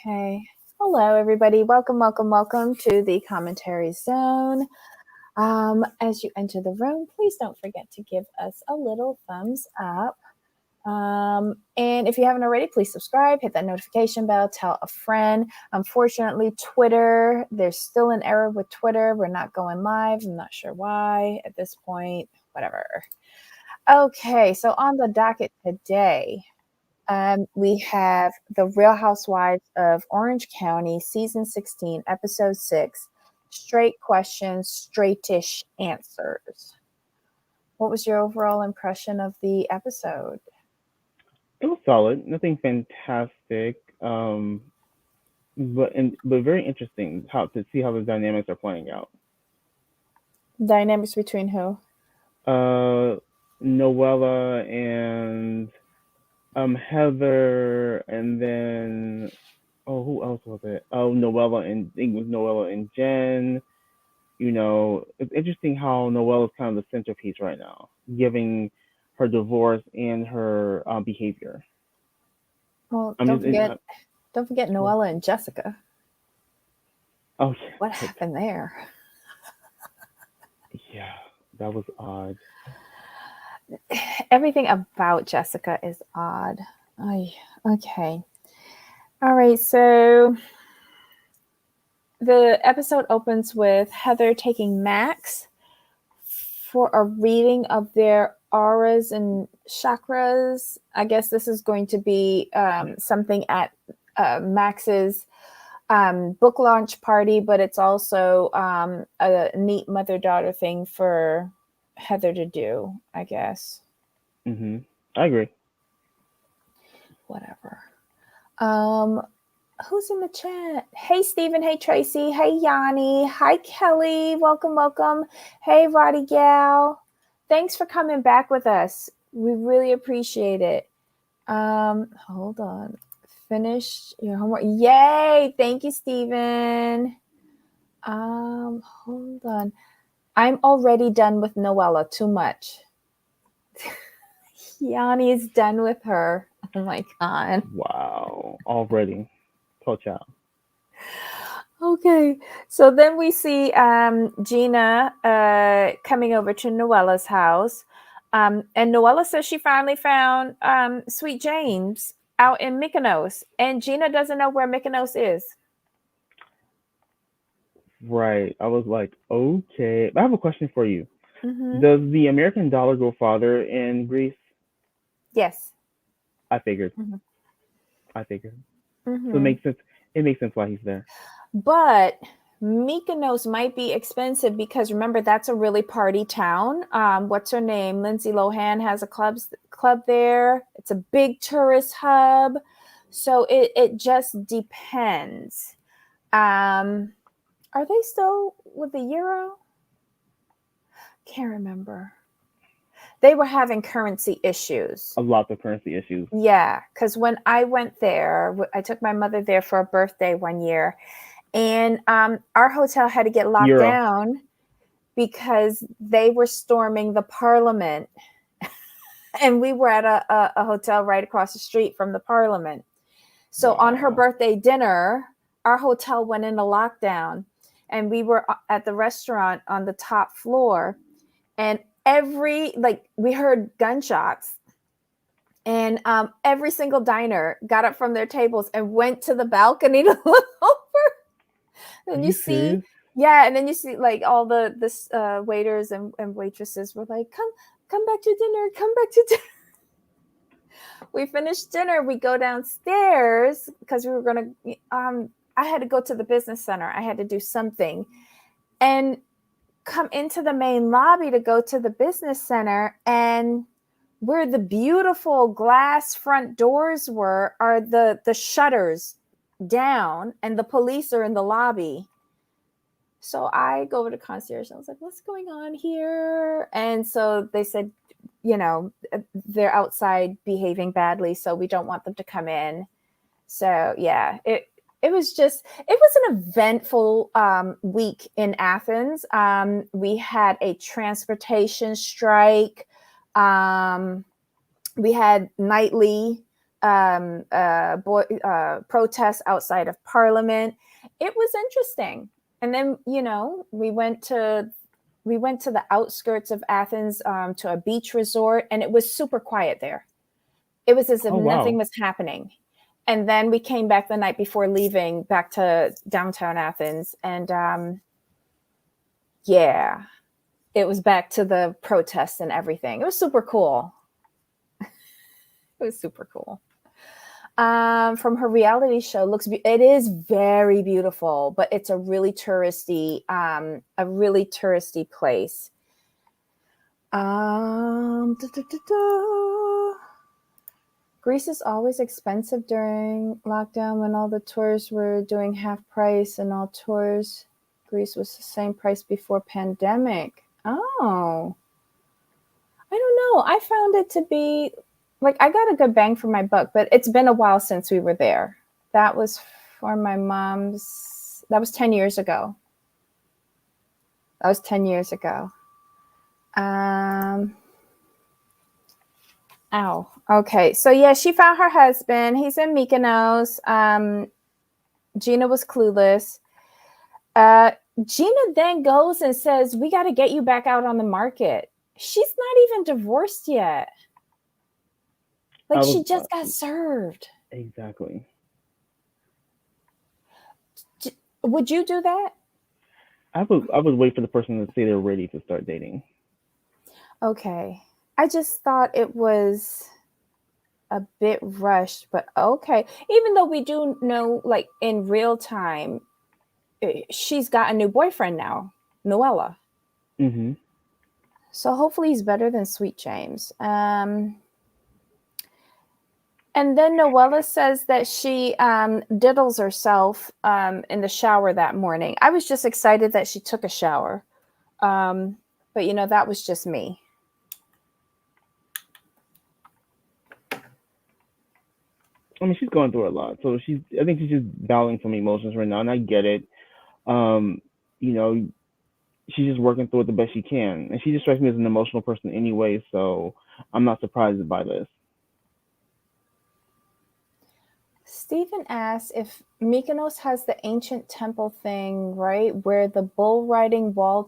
Okay. Hello, everybody. Welcome to the commentary zone. As you enter the room, please don't forget to give us a little thumbs up. And if you haven't already, please subscribe, hit that notification bell, tell a friend. Unfortunately, Twitter, there's still an error with Twitter. We're not going live. I'm not sure why at this point, whatever. Okay, so on the docket today, we have The Real Housewives of Orange County, Season 16, Episode 6, Straight Questions, Straightish Answers. What was your overall impression of the episode? It was solid. Nothing fantastic. But very interesting how to see how the dynamics are playing out. Dynamics between who? Uh, Noella and Heather, and then who else was it? Oh, Noella and I think it was Noella and Jen. It's interesting how Noella's kind of the centerpiece right now, giving her divorce and her behavior. Well, I'm just, don't forget Noella and Jessica. oh yeah, What happened there? Yeah, that was odd. Everything about Jessica is odd. Okay. All right, so the episode opens with Heather taking Max for a reading of their auras and chakras. I guess this is going to be something at Max's book launch party, but it's also a neat mother-daughter thing for Heather to do, I guess. I agree. Whatever. Who's in the chat? Hey, Stephen. Hey, Tracy. Hey, Yanni. Hi, Kelly. Welcome. Hey, Roddy Gal. Thanks for coming back with us. We really appreciate it. Hold on. Finish your homework. Yay! Thank you, Stephen. Hold on. I'm already done with Noella. Too much. Yanni is done with her. Oh my god. Wow. Already. Poor child. Okay. So then we see Gina coming over to Noella's house. And Noella says she finally found Sweet James out in Mykonos. And Gina doesn't know where Mykonos is. Right. I was like, okay. I have a question for you. Mm-hmm. Does the American dollar go farther in Greece? Yes. I figured. Mm-hmm. So it makes sense. It makes sense why he's there. But Mykonos might be expensive because remember that's a really party town. What's her name? Lindsay Lohan has a club there. It's a big tourist hub. So it just depends. Are they still with the euro? Can't remember. They were having currency issues. A lot of currency issues. Yeah, because when I went there, I took my mother there for a birthday one year, and our hotel had to get locked down because they were storming the parliament. And we were at a hotel right across the street from the parliament. So on her birthday dinner, our hotel went into lockdown, and we were at the restaurant on the top floor, and we heard gunshots, and every single diner got up from their tables and went to the balcony to look over. And you see, yeah, and then you see like all the waiters and waitresses were like, come back to dinner. We finished dinner. We go downstairs because we were gonna. I had to go to the business center. I had to do something, and come into the main lobby to go to the business center, and where the beautiful glass front doors are the shutters down, and the police are in the lobby. So I go over to concierge and I was like, what's going on here? And so they said, they're outside behaving badly, so we don't want them to come in. So yeah, it was an eventful week in Athens. We had a transportation strike. We had nightly protests outside of Parliament. It was interesting. And then, we went to the outskirts of Athens, to a beach resort, and it was super quiet there. It was as if nothing was happening. And then we came back the night before leaving back to downtown Athens. And yeah, it was back to the protests and everything. It was super cool. It was super cool. From her reality show, it is very beautiful, but it's a really touristy place. Greece is always expensive during lockdown when all the tours were doing half price, and all tours Greece was the same price before pandemic. Oh, I don't know. I found it to be like, I got a good bang for my buck, but it's been a while since we were there. That was for my mom's. That was 10 years ago. Ow. Okay. So yeah, she found her husband. He's in Mykonos. Gina was clueless. Gina then goes and says, "We got to get you back out on the market." She's not even divorced yet. Like, she just got served. Exactly. Would you do that? I would wait for the person to say they're ready to start dating. Okay. I just thought it was a bit rushed, but okay. Even though we do know, like, in real time, she's got a new boyfriend now, Noella. Mm-hmm. So hopefully he's better than Sweet James. And then Noella says that she diddles herself in the shower that morning. I was just excited that she took a shower. But, that was just me. I mean, she's going through a lot. So I think she's just battling some emotions right now, and I get it. She's just working through it the best she can. And she just strikes me as an emotional person anyway, so I'm not surprised by this. Stephen asks if Mykonos has the ancient temple thing, right? Where the bull riding wall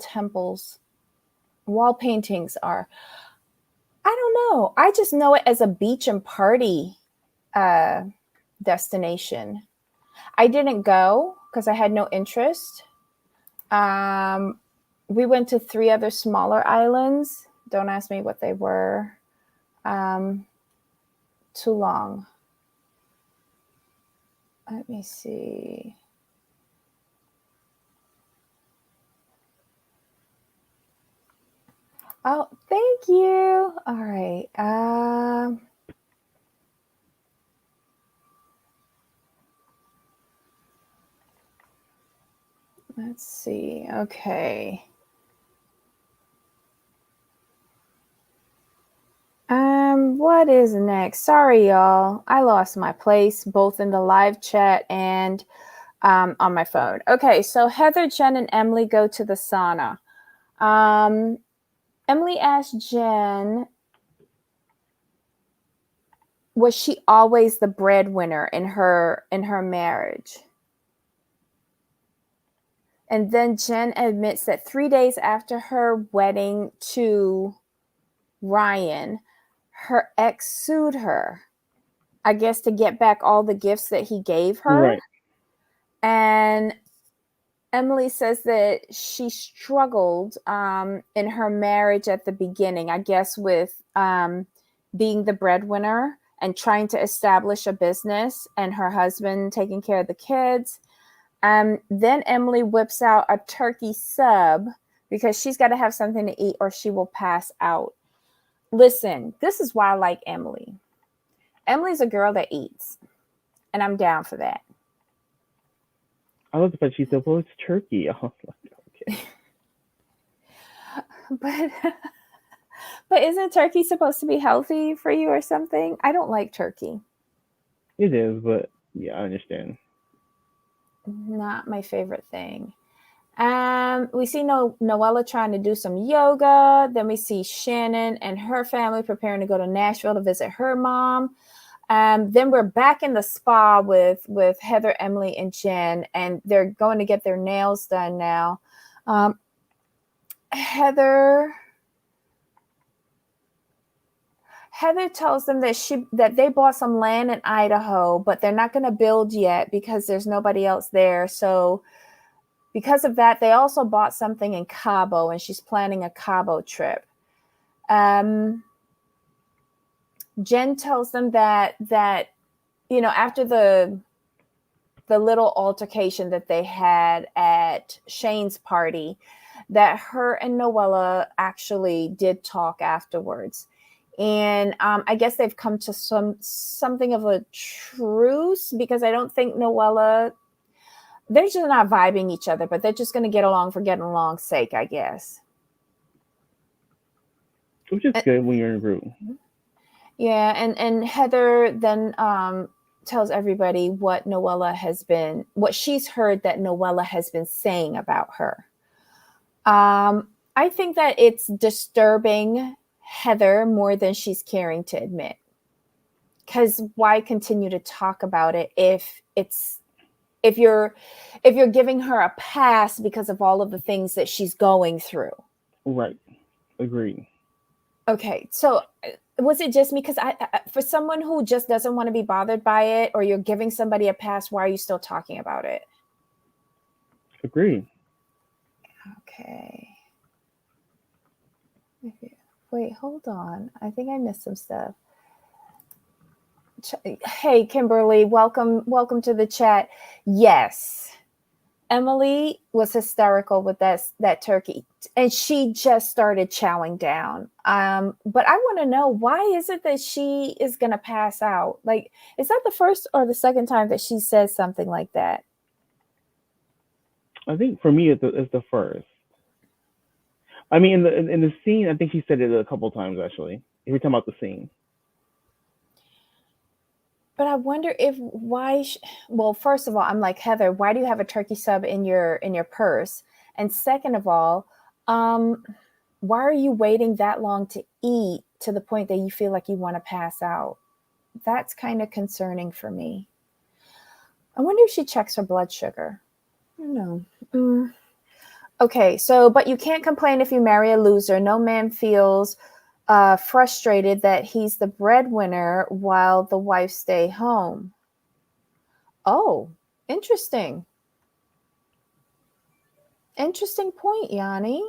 paintings are. I don't know. I just know it as a beach and party destination. I didn't go because I had no interest. We went to 3 other smaller islands. Don't ask me what they were. Too long. Let me see. Oh, thank you. All right. Let's see. Okay. What is next? Sorry, y'all. I lost my place both in the live chat and on my phone. Okay, so Heather, Jen, and Emily go to the sauna. Emily asked Jen, was she always the breadwinner in her marriage? And then Jen admits that 3 days after her wedding to Ryan, her ex sued her, I guess, to get back all the gifts that he gave her. Right. And Emily says that she struggled in her marriage at the beginning, I guess, with being the breadwinner and trying to establish a business, and her husband taking care of the kids. Then Emily whips out a turkey sub because she's got to have something to eat or she will pass out. Listen, this is why I like Emily. Emily's a girl that eats, and I'm down for that. I love the fact she said, "Well, it's turkey." Oh, okay. But isn't turkey supposed to be healthy for you or something? I don't like turkey. It is, but yeah, I understand. Not my favorite thing. We see Noella trying to do some yoga. Then we see Shannon and her family preparing to go to Nashville to visit her mom. Then we're back in the spa with Heather, Emily, and Jen, and they're going to get their nails done now. Heather tells them that they bought some land in Idaho, but they're not going to build yet because there's nobody else there. So because of that, they also bought something in Cabo, and she's planning a Cabo trip. Jen tells them that after the little altercation that they had at Shane's party, that her and Noella actually did talk afterwards. And I guess they've come to something of a truce, because I don't think Noella, they're just not vibing each other, but they're just going to get along for getting along's sake, I guess. Which is good when you're in a group. Yeah, and Heather then tells everybody what she's heard that Noella has been saying about her. I think that it's disturbing Heather more than she's caring to admit. Because why continue to talk about it if you're giving her a pass because of all of the things that she's going through? Right. Agreed. Okay, so was it just me? Because I for someone who just doesn't want to be bothered by it, or you're giving somebody a pass, why are you still talking about it? Agreed. Okay. Wait, hold on. I think I missed some stuff. Hey, Kimberly, welcome to the chat. Yes, Emily was hysterical with that turkey, and she just started chowing down. But I want to know, why is it that she is going to pass out? Like, is that the first or the second time that she says something like that? I think for me, it's the first. I mean, in the scene, I think she said it a couple times, actually. If you're talking about the scene. But I wonder well, first of all, I'm like, Heather, why do you have a turkey sub in your purse? And second of all, why are you waiting that long to eat to the point that you feel like you want to pass out? That's kind of concerning for me. I wonder if she checks her blood sugar. I don't know. Okay, so, but you can't complain if you marry a loser. No man feels frustrated that he's the breadwinner while the wife stay home. Oh, interesting. Interesting point, Yanni.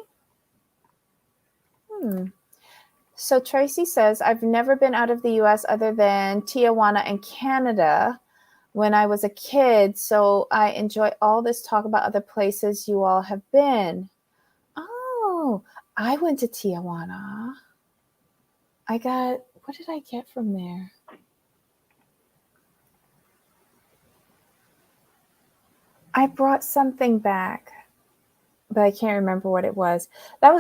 So Tracy says, I've never been out of the U.S. other than Tijuana and Canada when I was a kid, so I enjoy all this talk about other places you all have been. Oh, I went to Tijuana. What did I get from there? I brought something back, but I can't remember what it was.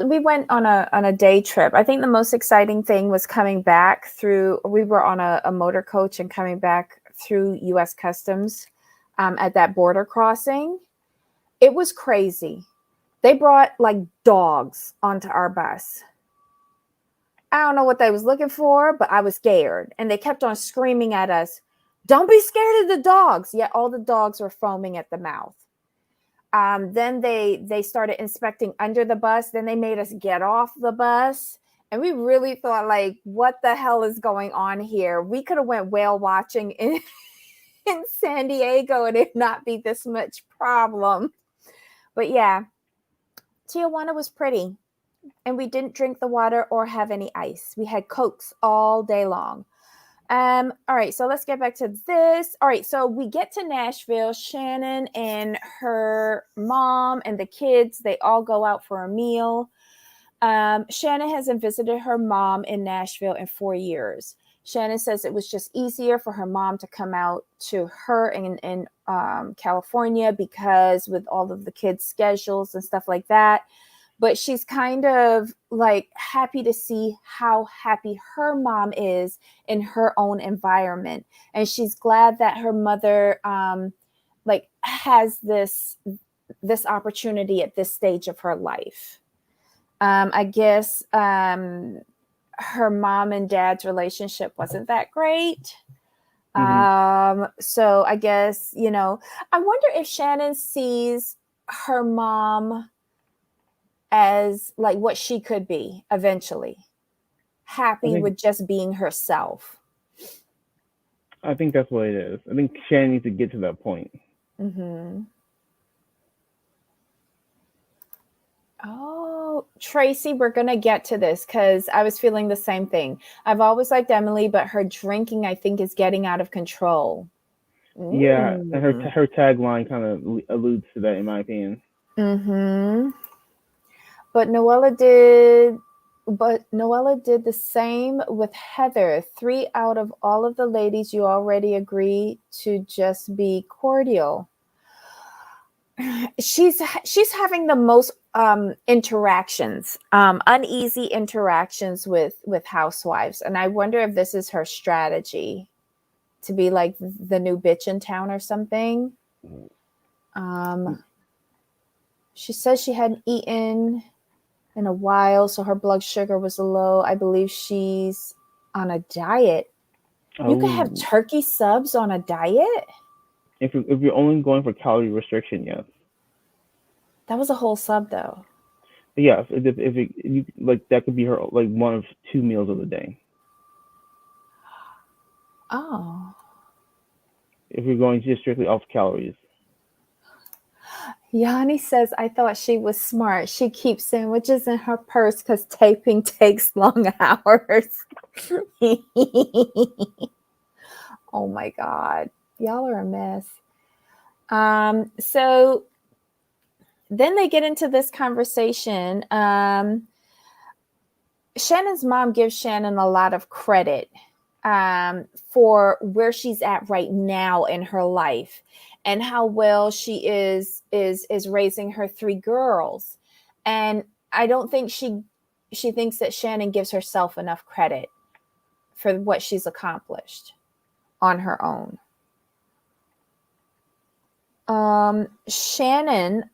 We went on a day trip. I think the most exciting thing was coming back we were on a motor coach and coming back through U.S. Customs at that border crossing. It was crazy. They brought like dogs onto our bus. I don't know what they was looking for, but I was scared. And they kept on screaming at us, don't be scared of the dogs. Yet all the dogs were foaming at the mouth. Then they started inspecting under the bus. Then they made us get off the bus. And we really thought, like, what the hell is going on here? We could have went whale watching in San Diego and it not be this much problem. But yeah, Tijuana was pretty. And we didn't drink the water or have any ice. We had Cokes all day long. All right, so let's get back to this. All right, so we get to Nashville. Shannon and her mom and the kids, they all go out for a meal. Shannon hasn't visited her mom in Nashville in 4 years. Shannon says it was just easier for her mom to come out to her in California because with all of the kids' schedules and stuff like that. But she's kind of like happy to see how happy her mom is in her own environment. And she's glad that her mother like has this opportunity at this stage of her life. I guess her mom and dad's relationship wasn't that great. Mhm. So I guess, I wonder if Shannon sees her mom as like what she could be eventually, I happy think with just being herself. I think that's what it is. I think Shannon needs to get to that point. Mm-hmm. Oh, Tracy, we're going to get to this because I was feeling the same thing. I've always liked Emily, but her drinking, I think, is getting out of control. Yeah, and Mm. her tagline kind of alludes to that, in my opinion. Mm-hmm. But Noella did the same with Heather. 3 out of all of the ladies you already agree to just be cordial. She's having the most interactions, uneasy interactions with housewives, and I wonder if this is her strategy to be like the new bitch in town or something. She says she hadn't eaten in a while, so her blood sugar was low. I believe she's on a diet. You could have Oh, turkey subs on a diet? if you're only going for calorie restriction, yes. That was a whole sub though. Yes, you like that could be her like one of 2 meals of the day. Oh. If you're going just strictly off calories. Yanni says, I thought she was smart. She keeps sandwiches in her purse because taping takes long hours. Oh my God. Y'all are a mess. So then they get into this conversation. Shannon's mom gives Shannon a lot of credit for where she's at right now in her life and how well she is raising her 3 girls. And I don't think she thinks that Shannon gives herself enough credit for what she's accomplished on her own. Shannon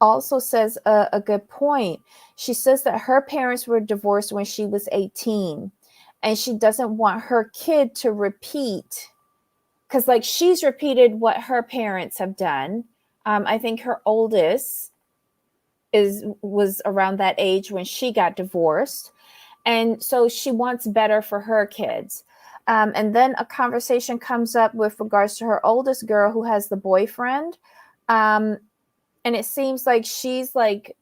also says a good point. She says that her parents were divorced when she was 18, and she doesn't want her kid to repeat, because like she's repeated what her parents have done. I think her oldest was around that age when she got divorced, and so she wants better for her kids. And then a conversation comes up with regards to her oldest girl who has the boyfriend. And it seems like she's like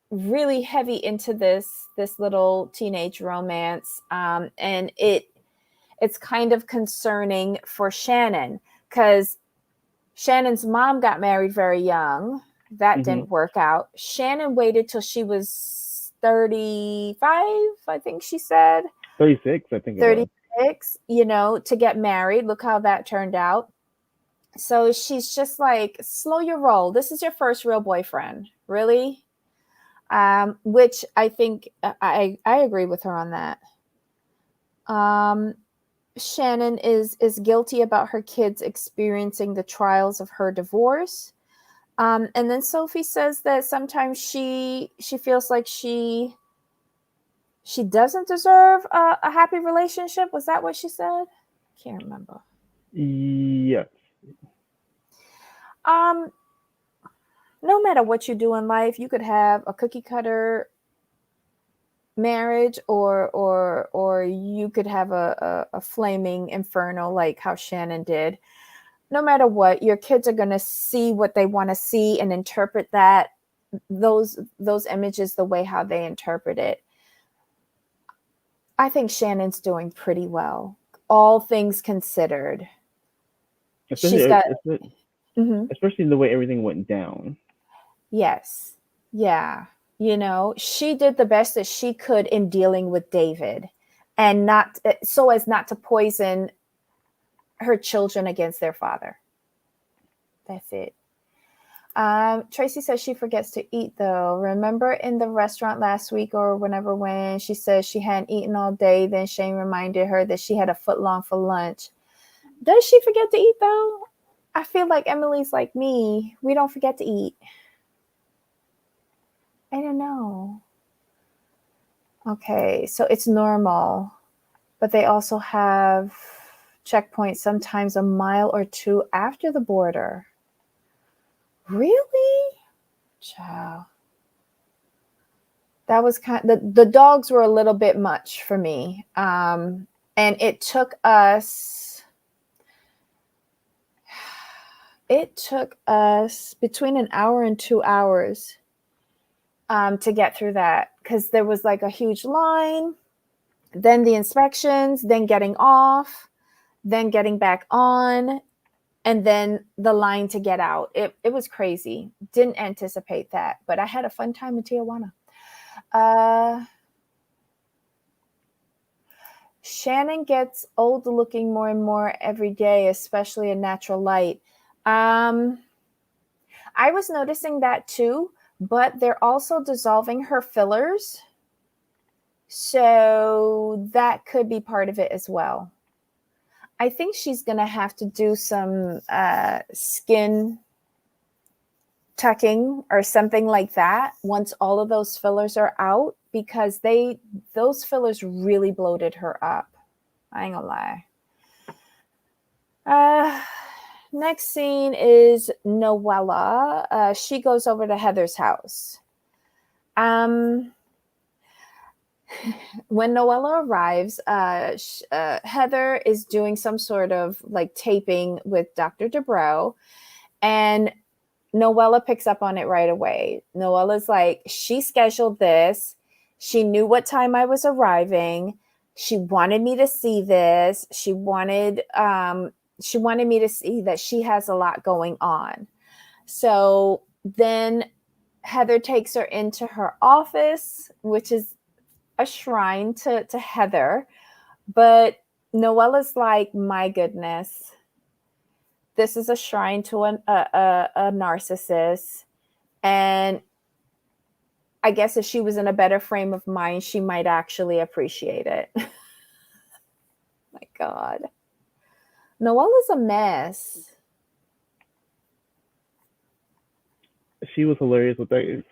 really heavy into this little teenage romance, and it's kind of concerning for Shannon because Shannon's mom got married very young. That Mhm. didn't work out. Shannon waited till she was 35, I think she said. 36, I think it was. 36, to get married. Look how that turned out. So she's just like, slow your roll. This is your first real boyfriend. Really? Which I think I agree with her on that. Shannon is guilty about her kids experiencing the trials of her divorce. And then Sophie says that sometimes she feels like she doesn't deserve a happy relationship. Was that what she said? Can't remember. Yes. Um, no matter what you do in life, you could have a cookie cutter marriage or you could have a flaming inferno like how Shannon did. No matter what, your kids are going to see what they want to see and interpret those images the way how they interpret it. I think Shannon's doing pretty well, all things considered. She's Especially got mhm. especially the way everything went down. Yes. Yeah. She did the best that she could in dealing with David and not so as not to poison her children against their father. That's it. Tracy says she forgets to eat though. Remember in the restaurant last week or whenever when she says she hadn't eaten all day, then Shane reminded her that she had a foot long for lunch. Does she forget to eat though? I feel like Emily's like me. We don't forget to eat. I don't know. Okay, so it's normal, but they also have checkpoint sometimes a mile or two after the border. Really? Ciao. That was the dogs were a little bit much for me. And it took us between an hour and 2 hours to get through that, because there was like a huge line, then the inspections, then getting off, then getting back on, and then the line to get out. It was crazy. Didn't anticipate that, but I had a fun time in Tijuana. Shannon gets old looking more and more every day, especially in natural light. I was noticing that too, but they're also dissolving her fillers. So that could be part of it as well. I think she's going to have to do some skin tucking or something like that once all of those fillers are out, because those fillers really bloated her up. I ain't gonna lie. Next scene is Noella. She goes over to Heather's house. When Noella arrives, Heather is doing some sort of like taping with Dr. Dubrow, and Noella picks up on it right away. Noella's like, she scheduled this. She knew what time I was arriving. She wanted me to see this. She wanted me to see that she has a lot going on. So then Heather takes her into her office, which is a shrine to Heather. But Noella's like, my goodness, this is a shrine to a narcissist. And I guess if she was in a better frame of mind, she might actually appreciate it. My God. Noella's a mess. She was hilarious with that.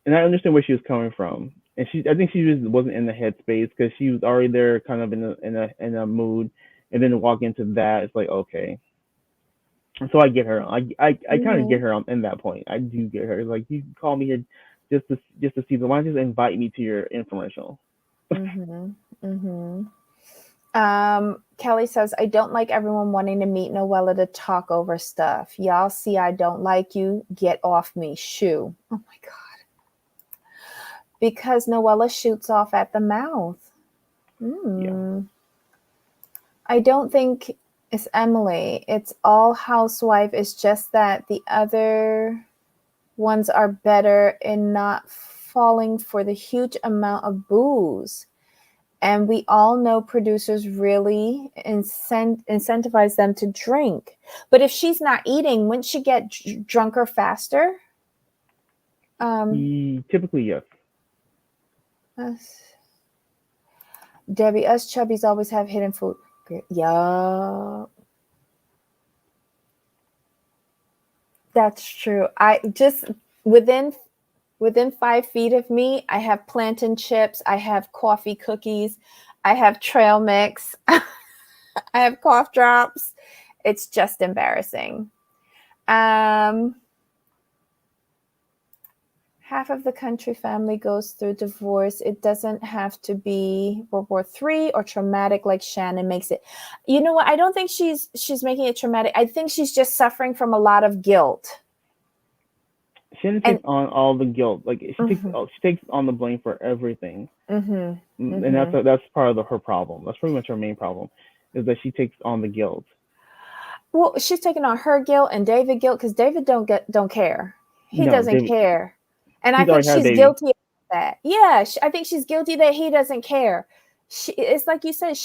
And I understand where she was coming from. And I think she just wasn't in the headspace, because she was already there kind of in a mood. And then to walk into that, it's like, okay. So I get her. I kind of get her in that point. I do get her. Like, you call me here just to see the. Why don't you just invite me to your infomercial? Kelly says, I don't like everyone wanting to meet Noella to talk over stuff. Y'all see I don't like you. Get off me. Shoo. Oh my God. Because Noella shoots off at the mouth. Yeah. I don't think it's Emily. It's all housewife. It's just that the other ones are better in not falling for the huge amount of booze. And we all know producers really incentivize them to drink. But if she's not eating, wouldn't she get drunker faster? Typically, yes. Debbie, us chubbies always have hidden food. Yeah. That's true. I just within 5 feet of me, I have plantain chips, I have coffee cookies, I have trail mix, I have cough drops. It's just embarrassing. Half of the country family goes through divorce. It doesn't have to be World War III or traumatic like Shannon makes it. You know what? I don't think she's making it traumatic. I think she's just suffering from a lot of guilt. Shannon takes on all the guilt. Like, she takes on the blame for everything. And that's part of her problem. That's pretty much her main problem, is that she takes on the guilt. Well, she's taking on her guilt and David guilt, because David don't care. He doesn't care. And I think she's guilty of that. Yeah, I think she's guilty that he doesn't care. It's like you said,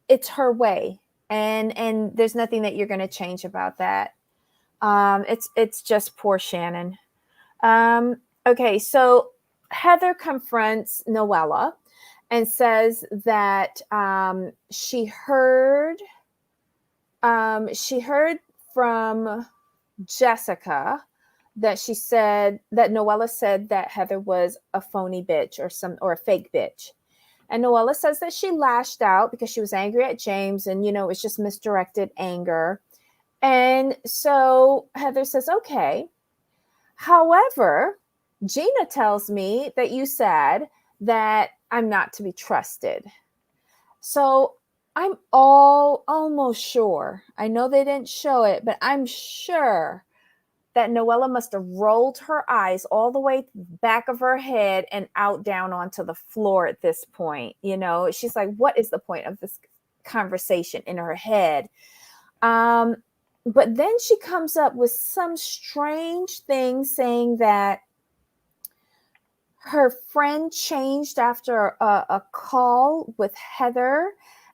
it's her way. And there's nothing that you're going to change about that. It's just poor Shannon. Okay, so Heather confronts Noella and says that she heard from Jessica that Noella said that Heather was a phony bitch or a fake bitch. And Noella says that she lashed out because she was angry at James, and it's just misdirected anger. And so Heather says, okay. However, Gina tells me that you said that I'm not to be trusted. So I'm almost sure. I know they didn't show it, but I'm sure that Noella must have rolled her eyes all the way back of her head and out down onto the floor at this point. She's like, what is the point of this conversation in her head? But then she comes up with some strange thing saying that her friend changed after a call with Heather,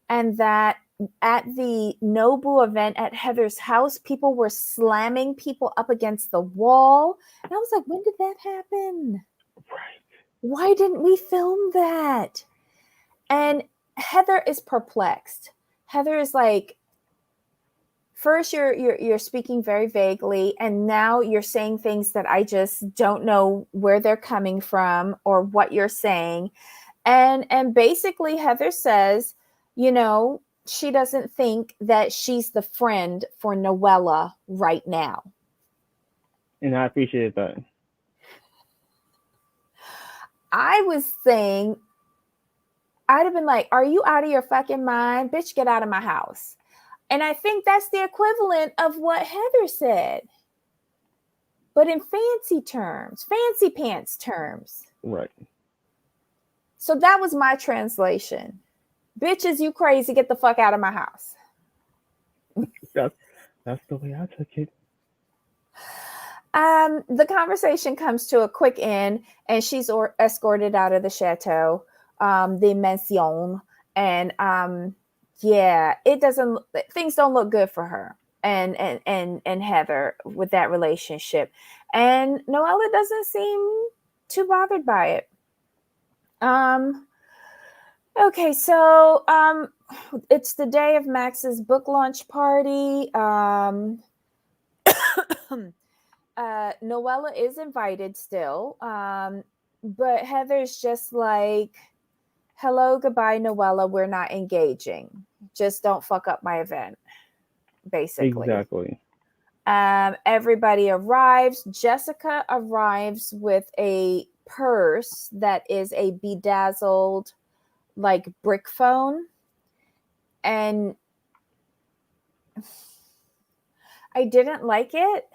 and that at the Nobu event at Heather's house, people were slamming people up against the wall. And I was like, when did that happen? Right. Why didn't we film that? And Heather is perplexed. Heather is like, first you're speaking very vaguely, and now you're saying things that I just don't know where they're coming from or what you're saying. And basically Heather says, she doesn't think that she's the friend for Noella right now. And I appreciate that. I was saying, I'd have been like, are you out of your fucking mind? Bitch, get out of my house. And I think that's the equivalent of what Heather said, but in fancy terms, fancy pants terms. Right. So that was my translation. Bitches, you crazy, get the fuck out of my house. That's the way I took it. The conversation comes to a quick end, and she's escorted out of the chateau, the mansion, and things don't look good for her and Heather with that relationship, and Noella doesn't seem too bothered by it. Okay, so it's the day of Max's book launch party. Noella is invited still, but Heather's just like, hello, goodbye, Noella, we're not engaging. Just don't fuck up my event, basically. Exactly. Everybody arrives. Jessica arrives with a purse that is a bedazzled, like, brick phone. And I didn't like it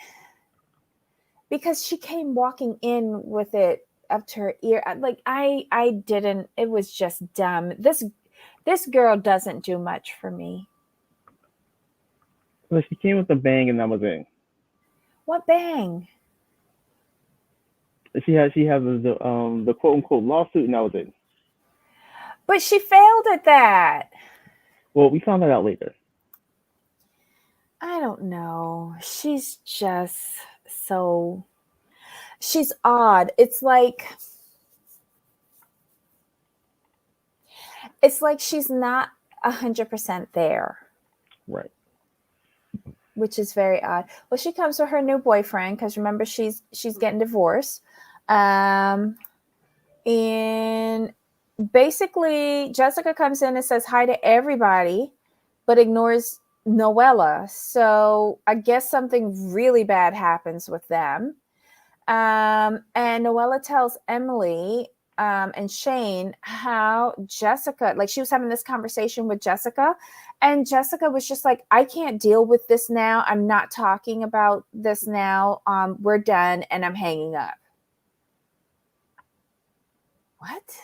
because she came walking in with it up to her ear. Like, I didn't. It was just dumb. This girl doesn't do much for me. Well, she came with a bang, and that was it. What bang? She had the quote unquote lawsuit, and that was it. But she failed at that. Well, we found that out later. I don't know. She's just she's odd. It's like she's not 100% there. Right. Which is very odd. Well, she comes with her new boyfriend because remember she's getting divorced, and basically Jessica comes in and says hi to everybody, but ignores Noella. So I guess something really bad happens with them. And Noella tells Emily and Shane how Jessica, like, she was having this conversation with Jessica, and Jessica was just like, I can't deal with this now. I'm not talking about this now. We're done, and I'm hanging up. What?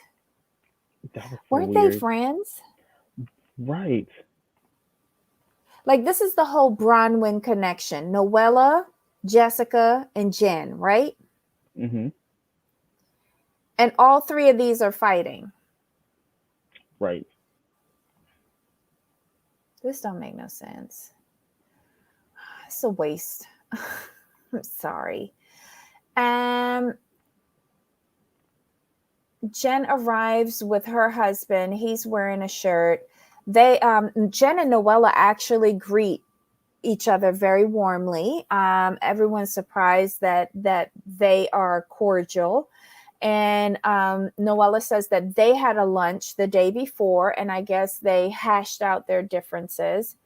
Weren't they friends? Right. Like, this is the whole Bronwyn connection. Noella, Jessica, and Jen, right? Mm-hmm. And all three of these are fighting. Right. This don't make no sense. It's a waste. I'm sorry. Jen arrives with her husband. He's wearing a shirt. They Jen and Noella actually greet each other very warmly. Everyone's surprised that they are cordial. And Noella says that they had a lunch the day before, and I guess they hashed out their differences.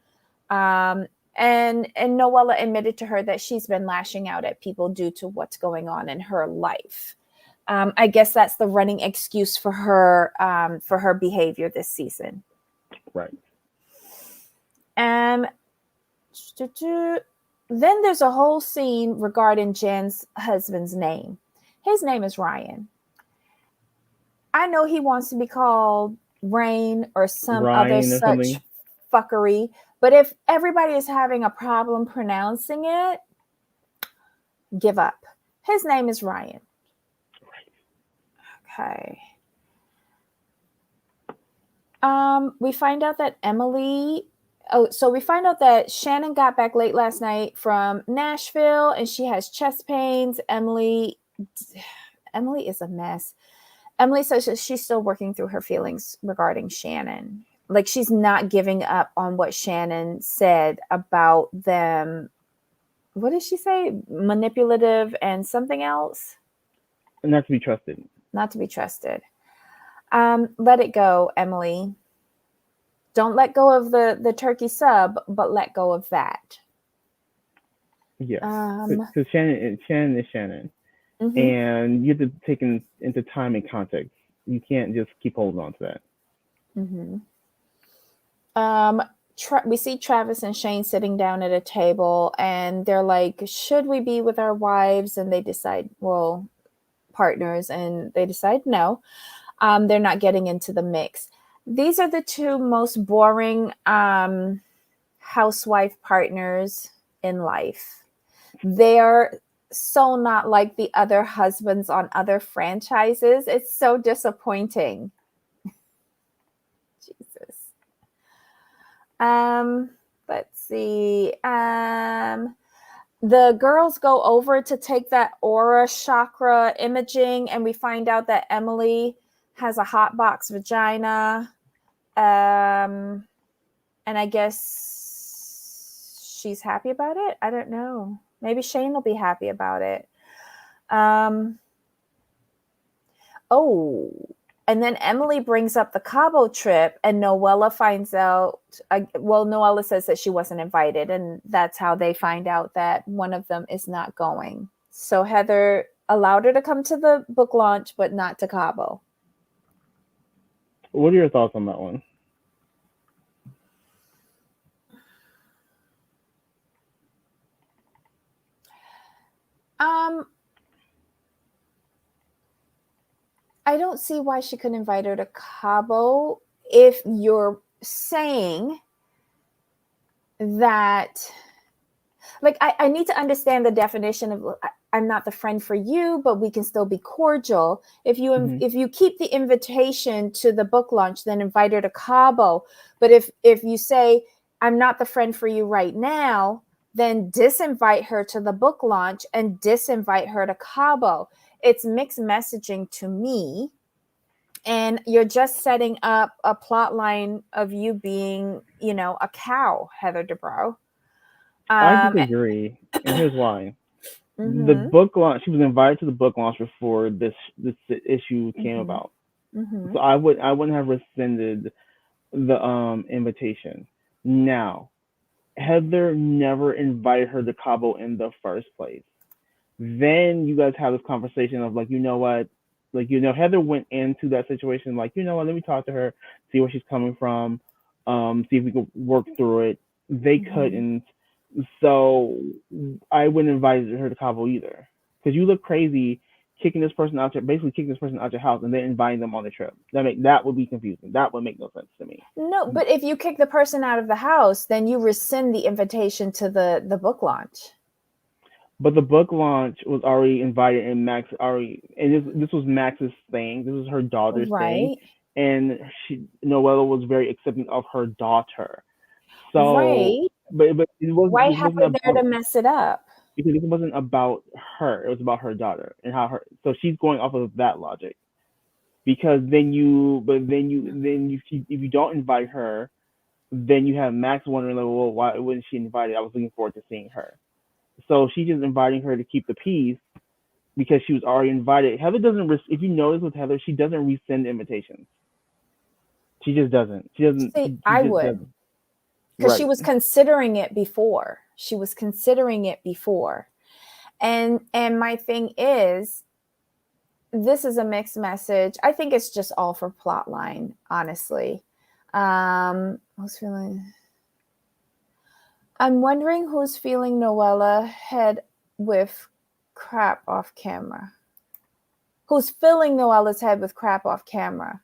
And Noella admitted to her that she's been lashing out at people due to what's going on in her life. I guess that's the running excuse for her behavior this season. Right. Then there's a whole scene regarding Jen's husband's name. His name is Ryan. I know he wants to be called Rain or some Ryan other or such something. fuckery, but if everybody is having a problem pronouncing it, give up. His name is Ryan. Okay. We find out that we find out that Shannon got back late last night from Nashville and she has chest pains. Emily is a mess. Emily says she's still working through her feelings regarding Shannon. Like, she's not giving up on what Shannon said about them. What did she say? Manipulative and something else? Not to be trusted. Not to be trusted. Let it go, Emily. Don't let go of the turkey sub, but let go of that. Yeah. Because Shannon is Shannon. Mm-hmm. And you have to take into time and context. You can't just keep holding on to that. Mm-hmm. We see Travis and Shane sitting down at a table, and they're like, should we be with our wives? And they decide, well, partners, and they decide no. They're not getting into the mix. These are the two most boring housewife partners in life. They're so not like the other husbands on other franchises. It's so disappointing. Jesus. Let's see. The girls go over to take that aura chakra imaging, and we find out that Emily has a hot box vagina. And I guess she's happy about it. I don't know. Maybe Shane will be happy about it. And then Emily brings up the Cabo trip, and Noella finds out, Noella says that she wasn't invited, and that's how they find out that one of them is not going. So Heather allowed her to come to the book launch, but not to Cabo. What are your thoughts on that one? I don't see why she couldn't invite her to Cabo if you're saying that, like, I need to understand the definition of I'm not the friend for you, but we can still be cordial. If you keep the invitation to the book launch, then invite her to Cabo. But if you say I'm not the friend for you right now, then disinvite her to the book launch and disinvite her to Cabo. It's mixed messaging to me. And you're just setting up a plot line of you being, a cow, Heather Dubrow. I disagree. And here's why. The book launch, she was invited to the book launch before this issue came about. So I wouldn't have rescinded the invitation. Now, Heather never invited her to Cabo in the first place. Then you guys have this conversation of like, you know what? Like, Heather went into that situation like, you know what? Let me talk to her, see where she's coming from, see if we can work through it. They couldn't. So I wouldn't invite her to Cabo either. Because you look crazy kicking this person out your house and then inviting them on the trip. That would be confusing. That would make no sense to me. No, but if you kick the person out of the house, then you rescind the invitation to the book launch. But the book launch was already invited, and this was Max's thing. This was her daughter's thing, and Noella was very accepting of her daughter. So, but it wasn't. Why have her there to mess it up? Because it wasn't about her; it was about her daughter and how her. So she's going off of that logic. Because if you don't invite her, then you have Max wondering like, well, why wasn't she invited? I was looking forward to seeing her. So she's just inviting her to keep the peace, because she was already invited. Heather doesn't. If you notice with Heather, she doesn't resend invitations. She just doesn't. She doesn't. See, She I just would. doesn't. Because she Right. was considering it before. And my thing is, this is a mixed message. I think it's just all for plot line, honestly. Who's feeling? I'm wondering who's feeling Noella head with crap off camera. Who's filling Noella's head with crap off camera?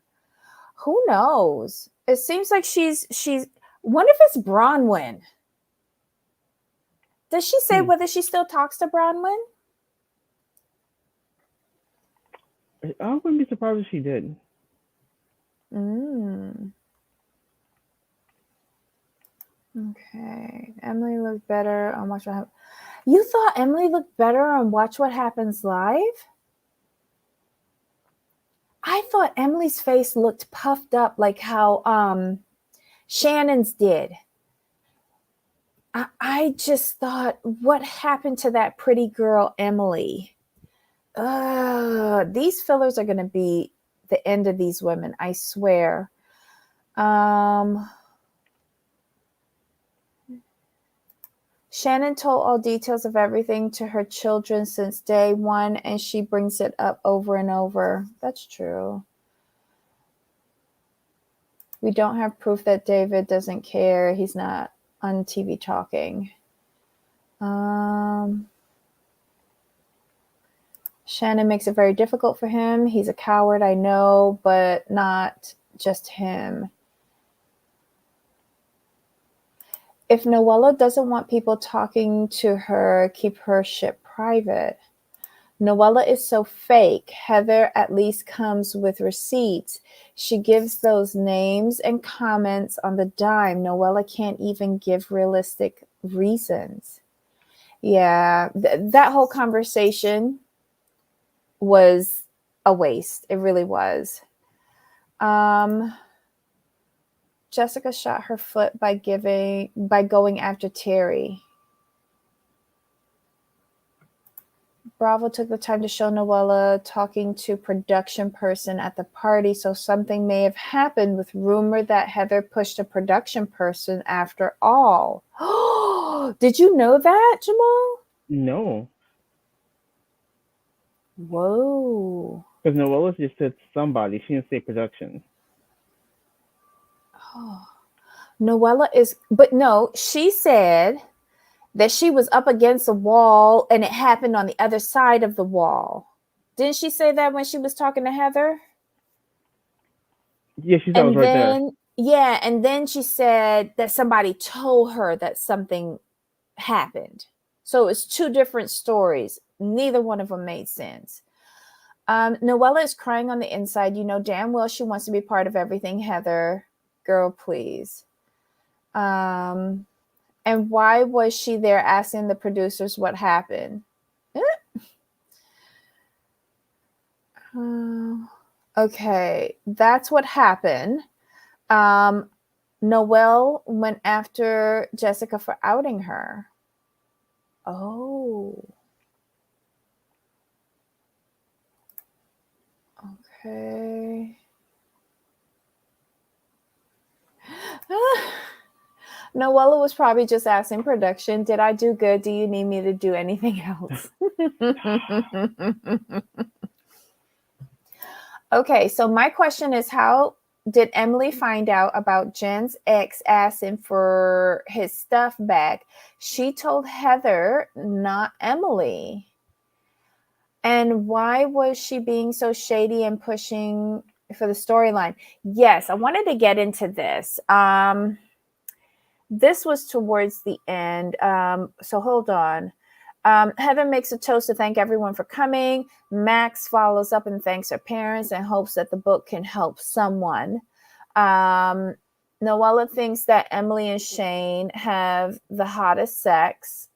Who knows? It seems like she's. Wonder if it's Bronwyn. Does she say whether she still talks to Bronwyn? I wouldn't be surprised if she did. Okay. Emily looked better on Watch What Happens. You thought Emily looked better on Watch What Happens Live? I thought Emily's face looked puffed up like how Shannon's did. I just thought, what happened to that pretty girl, Emily? These fillers are going to be the end of these women, I swear. Shannon told all details of everything to her children since day one, and she brings it up over and over. That's true. We don't have proof that David doesn't care. He's not on TV talking. Shannon makes it very difficult for him. He's a coward, I know, but not just him. If Noella doesn't want people talking to her, keep her shit private. Noella is so fake. Heather at least comes with receipts. She gives those names and comments on the dime. Noella can't even give realistic reasons. Yeah, that whole conversation was a waste. It really was. Jessica shot her foot by going after Terry. Bravo took the time to show Noella talking to production person at the party, so something may have happened with rumor that Heather pushed a production person after all. Did you know that, Jamal? No. Whoa. Because Noella just said somebody. She didn't say production. Oh. Noella is, but no, she said that she was up against a wall and it happened on the other side of the wall. Didn't she say that when she was talking to Heather? Yeah, she said it was right there. Yeah, and then she said that somebody told her that something happened. So it's two different stories. Neither one of them made sense. Noella is crying on the inside. You know damn well she wants to be part of everything, Heather. Girl, please. And why was she there asking the producers what happened? Okay, that's what happened. Noelle went after Jessica for outing her. Oh. Okay. Noella was probably just asking production, did I do good? Do you need me to do anything else? Okay, so my question is, how did Emily find out about Jen's ex asking for his stuff back? She told Heather, not Emily. And why was she being so shady and pushing for the storyline? Yes, I wanted to get into this. This was towards the end. So hold on. Heather makes a toast to thank everyone for coming. Max follows up and thanks her parents and hopes that the book can help someone. Noella thinks that Emily and Shane have the hottest sex.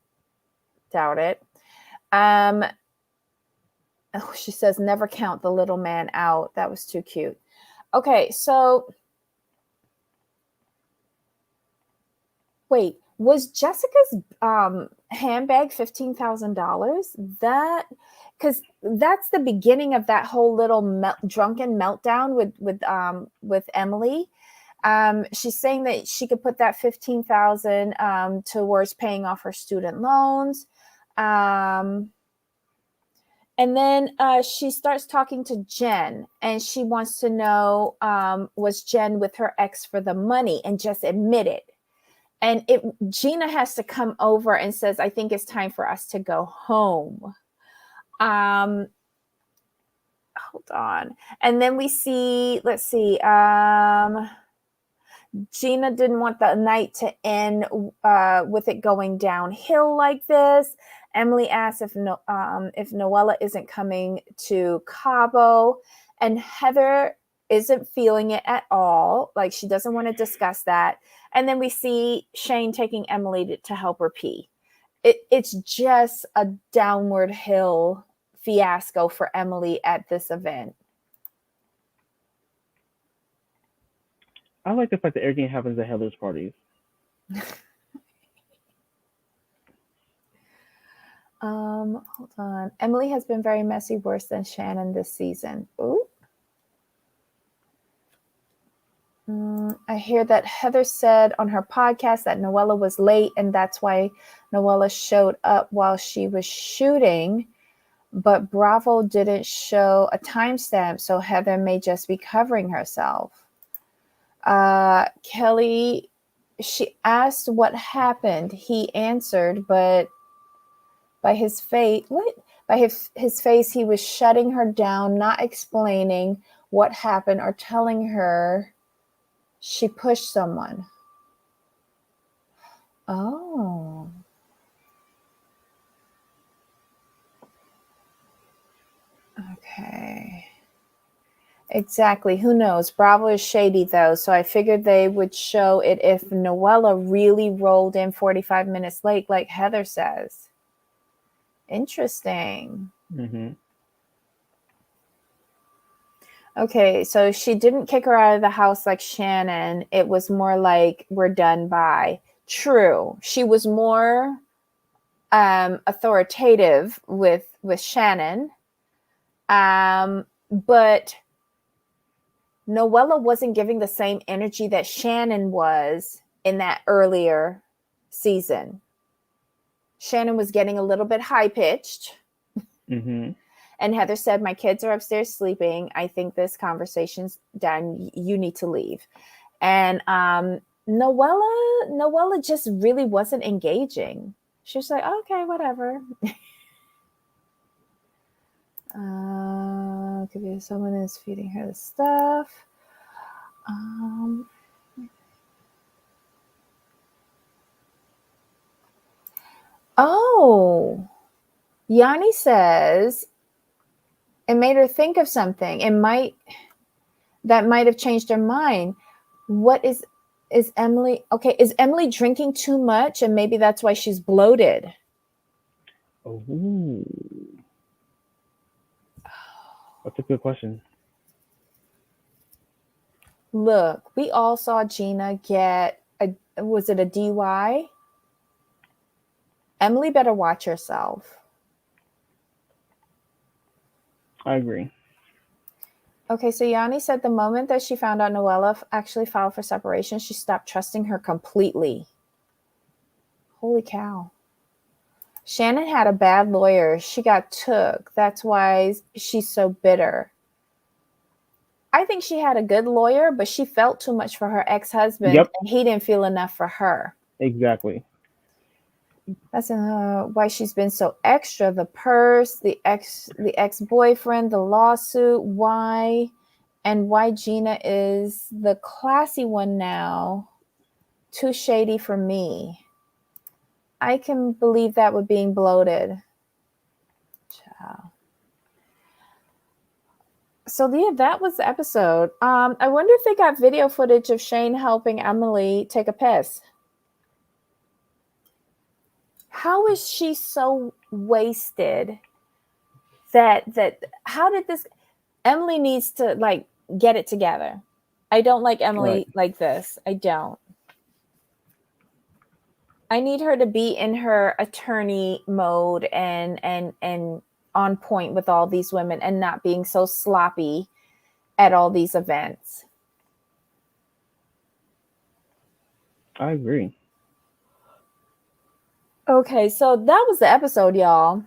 Doubt it. She says, never count the little man out. That was too cute. Okay, so wait, Was Jessica's handbag $15,000? That, because that's the beginning of that whole little drunken meltdown with Emily. She's saying that she could put that 15,000 towards paying off her student loans. And then she starts talking to Jen, and she wants to know, was Jen with her ex for the money, and just admit it. And Gina has to come over and says, I think it's time for us to go home. Hold on. And then we see, let's see, Gina didn't want the night to end with it going downhill like this. Emily asks if Noella isn't coming to Cabo, and Heather isn't feeling it at all. Like, she doesn't want to discuss that. And then we see Shane taking Emily to help her pee. It's just a downward hill fiasco for Emily at this event. I like the fact that everything happens at Heather's parties. Hold on. Emily has been very messy, worse than Shannon this season. Ooh. I hear that Heather said on her podcast that Noella was late, and that's why Noella showed up while she was shooting. But Bravo didn't show a timestamp, so Heather may just be covering herself. Kelly, she asked what happened. He answered, but by his face, his face, he was shutting her down, not explaining what happened or telling her she pushed someone. Oh. Okay. Exactly. Who knows? Bravo is shady, though, so I figured they would show it if Noella really rolled in 45 minutes late, like Heather says. Interesting. Mm-hmm. Okay, so she didn't kick her out of the house like Shannon. It was more like, we're done, bye. True. She was more authoritative with Shannon. But Noella wasn't giving the same energy that Shannon was in that earlier season. Shannon was getting a little bit high-pitched. Mm-hmm. And Heather said, my kids are upstairs sleeping. I think this conversation's done. You need to leave. And Noella just really wasn't engaging. She was like, okay, whatever. Could be someone is feeding her the stuff. Oh, Yanni says it made her think of something. That might have changed her mind. What is Emily? Okay, is Emily drinking too much, and maybe that's why she's bloated? Oh, that's a good question. Look, we all saw Gina get was it a DUI? Emily better watch herself. I agree. Okay, so Yanni said the moment that she found out Noella actually filed for separation, she stopped trusting her completely. Holy cow. Shannon had a bad lawyer. She got took. That's why she's so bitter. I think she had a good lawyer, but she felt too much for her ex-husband, Yep. and he didn't feel enough for her. Exactly. That's why she's been so extra. The purse, the ex-boyfriend, the lawsuit, why Gina is the classy one now. Too shady for me. I can believe that with being bloated. Ciao. So yeah, that was the episode. I wonder if they got video footage of Shane helping Emily take a piss. How is she so wasted that how did this Emily needs to like get it together. I don't like Emily like this. I don't. I need her to be in her attorney mode and on point with all these women and not being so sloppy at all these events. I agree. Okay, so that was the episode, y'all.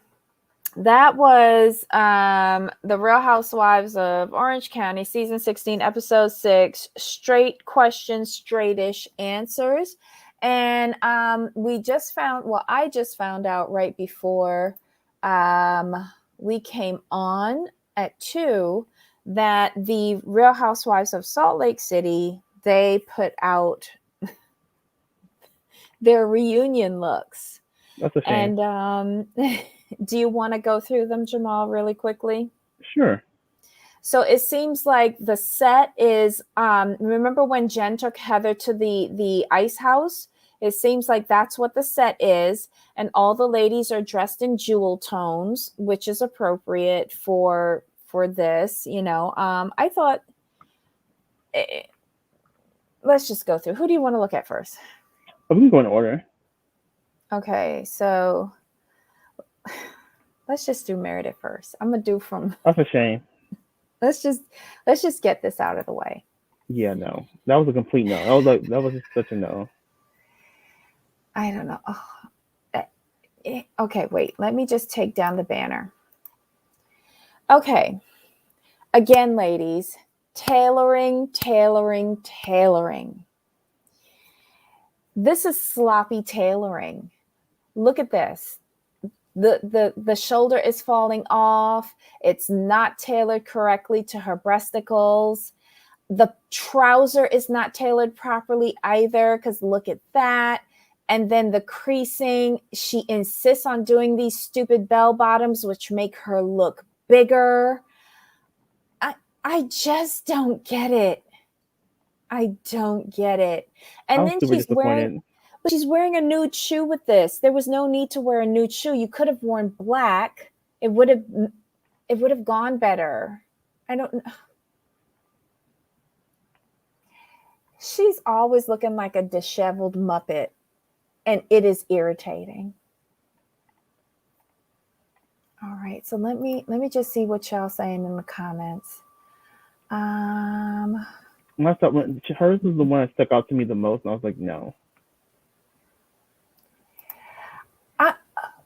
That was the Real Housewives of Orange County, season 16, episode 6, straight questions, straightish answers. And we just found, well, I just found out right before we came on at 2 that the Real Housewives of Salt Lake City, they put out their reunion looks. That's a shame. And do you want to go through them, Jamal, really quickly? Sure. So it seems like the set is, remember when Jen took Heather to the ice house? It seems like that's what the set is. And all the ladies are dressed in jewel tones, which is appropriate for this, you know. I thought, let's just go through. Who do you want to look at first? We can go in order. Okay, so let's just do Meredith first. I'm gonna do from. That's a shame. Let's just get this out of the way. Yeah, no, that was a complete no. That was just such a no. I don't know. Oh. Okay, wait. Let me just take down the banner. Okay. Again, ladies, tailoring. This is sloppy tailoring. Look at this. The shoulder is falling off. It's not tailored correctly to her breasticles. The trouser is not tailored properly either, because look at that. And then the creasing, she insists on doing these stupid bell bottoms, which make her look bigger. I just don't get it. I don't get it. And then she's wearing a nude shoe with this. There was no need to wear a nude shoe. You could have worn black. It would have gone better. I don't know. She's always looking like a disheveled Muppet, and it is irritating. All right, so let me just see what y'all saying in the comments. I thought hers was the one that stuck out to me the most, and I was like, no.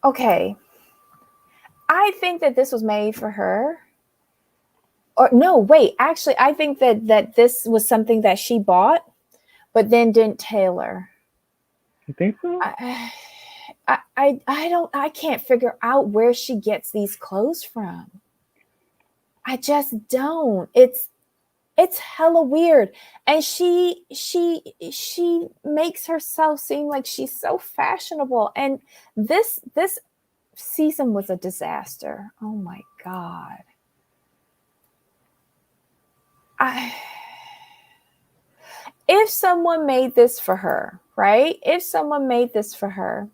Okay. I think that this was made for her. Or no, wait. Actually, I think that this was something that she bought, but then didn't tailor. You think so? I can't figure out where she gets these clothes from. I just don't. It's hella weird. And she makes herself seem like she's so fashionable. And this season was a disaster. Oh my God. If someone made this for her, right? If someone made this for her,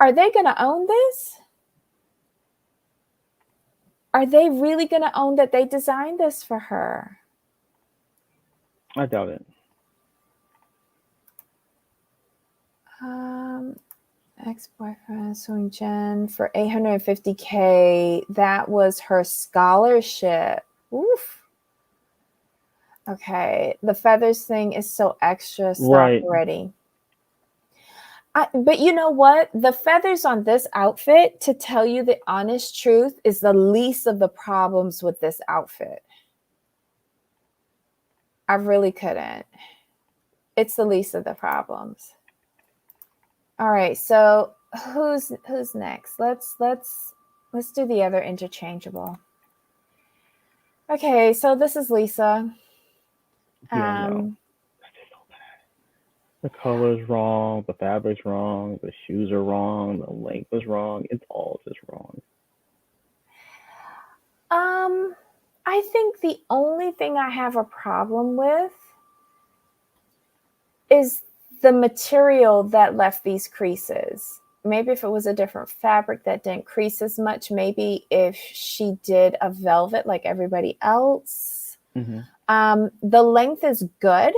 are they going to own this? Are they really going to own that they designed this for her? I doubt it. Ex-boyfriend suing Jen for $850K. That was her scholarship. Oof. Okay. The feathers thing is so extra. Stop right. already. But you know what? The feathers on this outfit, to tell you the honest truth, is the least of the problems with this outfit. I really couldn't. It's the least of the problems. All right, so who's next? Let's do the other interchangeable. Okay, so this is Lisa. Yeah, no. That's just so bad. The color's wrong, the fabric's wrong, the shoes are wrong, the length is wrong. It's all just wrong. I think the only thing I have a problem with is the material that left these creases. Maybe if it was a different fabric that didn't crease as much, maybe if she did a velvet like everybody else. Mm-hmm. The length is good.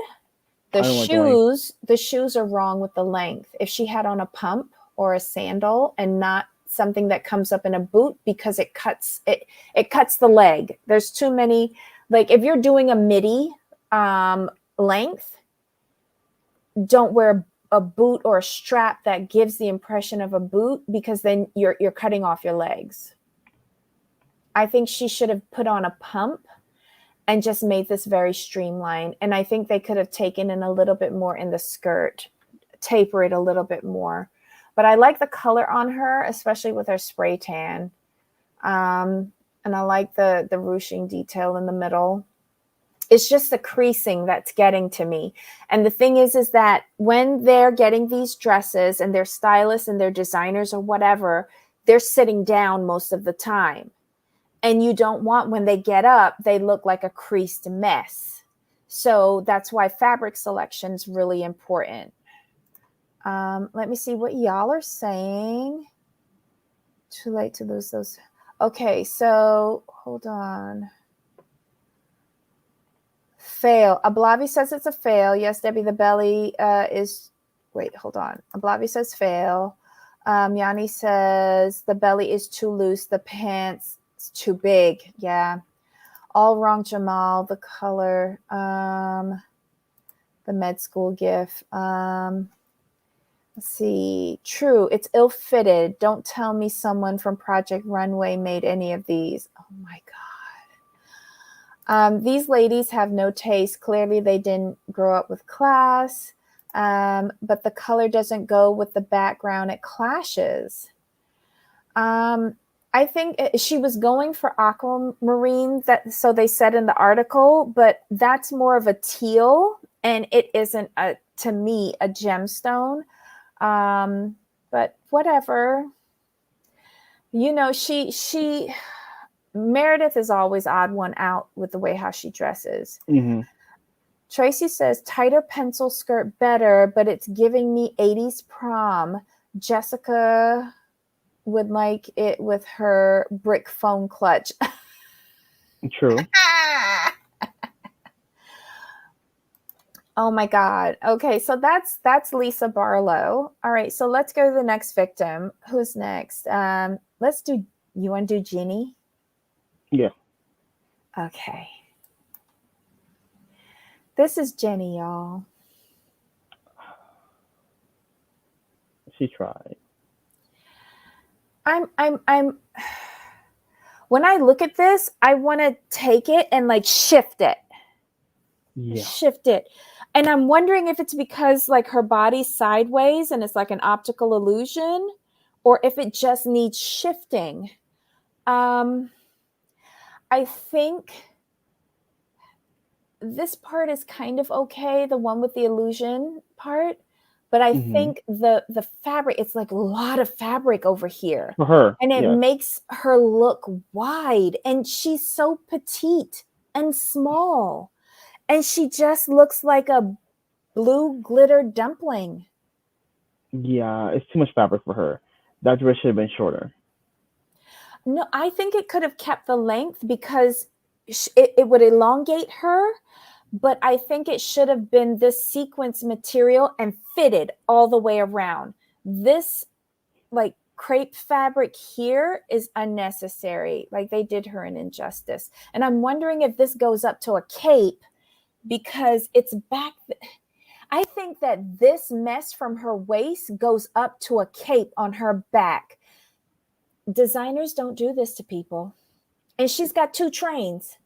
I don't like the length. The shoes are wrong with the length. If she had on a pump or a sandal and not something that comes up in a boot, because it cuts the leg. There's too many, like if you're doing a midi length, don't wear a boot or a strap that gives the impression of a boot, because then you're cutting off your legs. I think she should have put on a pump and just made this very streamlined. And I think they could have taken in a little bit more in the skirt, taper it a little bit more. But I like the color on her, especially with her spray tan. And I like the ruching detail in the middle. It's just the creasing that's getting to me. And the thing is that when they're getting these dresses and their stylists and their designers or whatever, they're sitting down most of the time. And you don't want, when they get up, they look like a creased mess. So that's why fabric selection is really important. Let me see what y'all are saying. Too late to lose those. Okay, so hold on. Fail. Ablavi says it's a fail. Yes, Debbie, the belly is, wait, hold on. Ablavi says fail. Yanni says the belly is too loose. The pants is too big. Yeah. All wrong, Jamal. The color. The med school gif. Let's see. True. It's ill-fitted. Don't tell me someone from Project Runway made any of these. Oh, my God. These ladies have no taste. Clearly, they didn't grow up with class. But the color doesn't go with the background. It clashes. I think she was going for aquamarine, so they said in the article, but that's more of a teal, and it isn't, to me, a gemstone. But whatever. You know, she Meredith is always odd one out with the way how she dresses. Mm-hmm. Tracy says, tighter pencil skirt better, but it's giving me 80s prom. Jessica would like it with her brick phone clutch. True. Oh my God. Okay, so that's Lisa Barlow. All right, so let's go to the next victim. Who's next? Let's do, you want to do Jeannie? Yeah. Okay. This is Jenny, y'all. She tried. I'm when I look at this, I want to take it and like shift it. Yeah. Shift it. And I'm wondering if it's because like her body's sideways and it's like an optical illusion, or if it just needs shifting. I think this part is kind of okay, the one with the illusion part, but I think the fabric, it's like a lot of fabric over here. For her. And it makes her look wide, and she's so petite and small. And she just looks like a blue glitter dumpling. Yeah, it's too much fabric for her. That dress should have been shorter. No, I think it could have kept the length because it would elongate her, but I think it should have been this sequence material and fitted all the way around. This like crepe fabric here is unnecessary. Like they did her an injustice. And I'm wondering if this goes up to a cape because it's back. I think that this mess from her waist goes up to a cape on her back. Designers don't do this to people. And she's got 2 trains.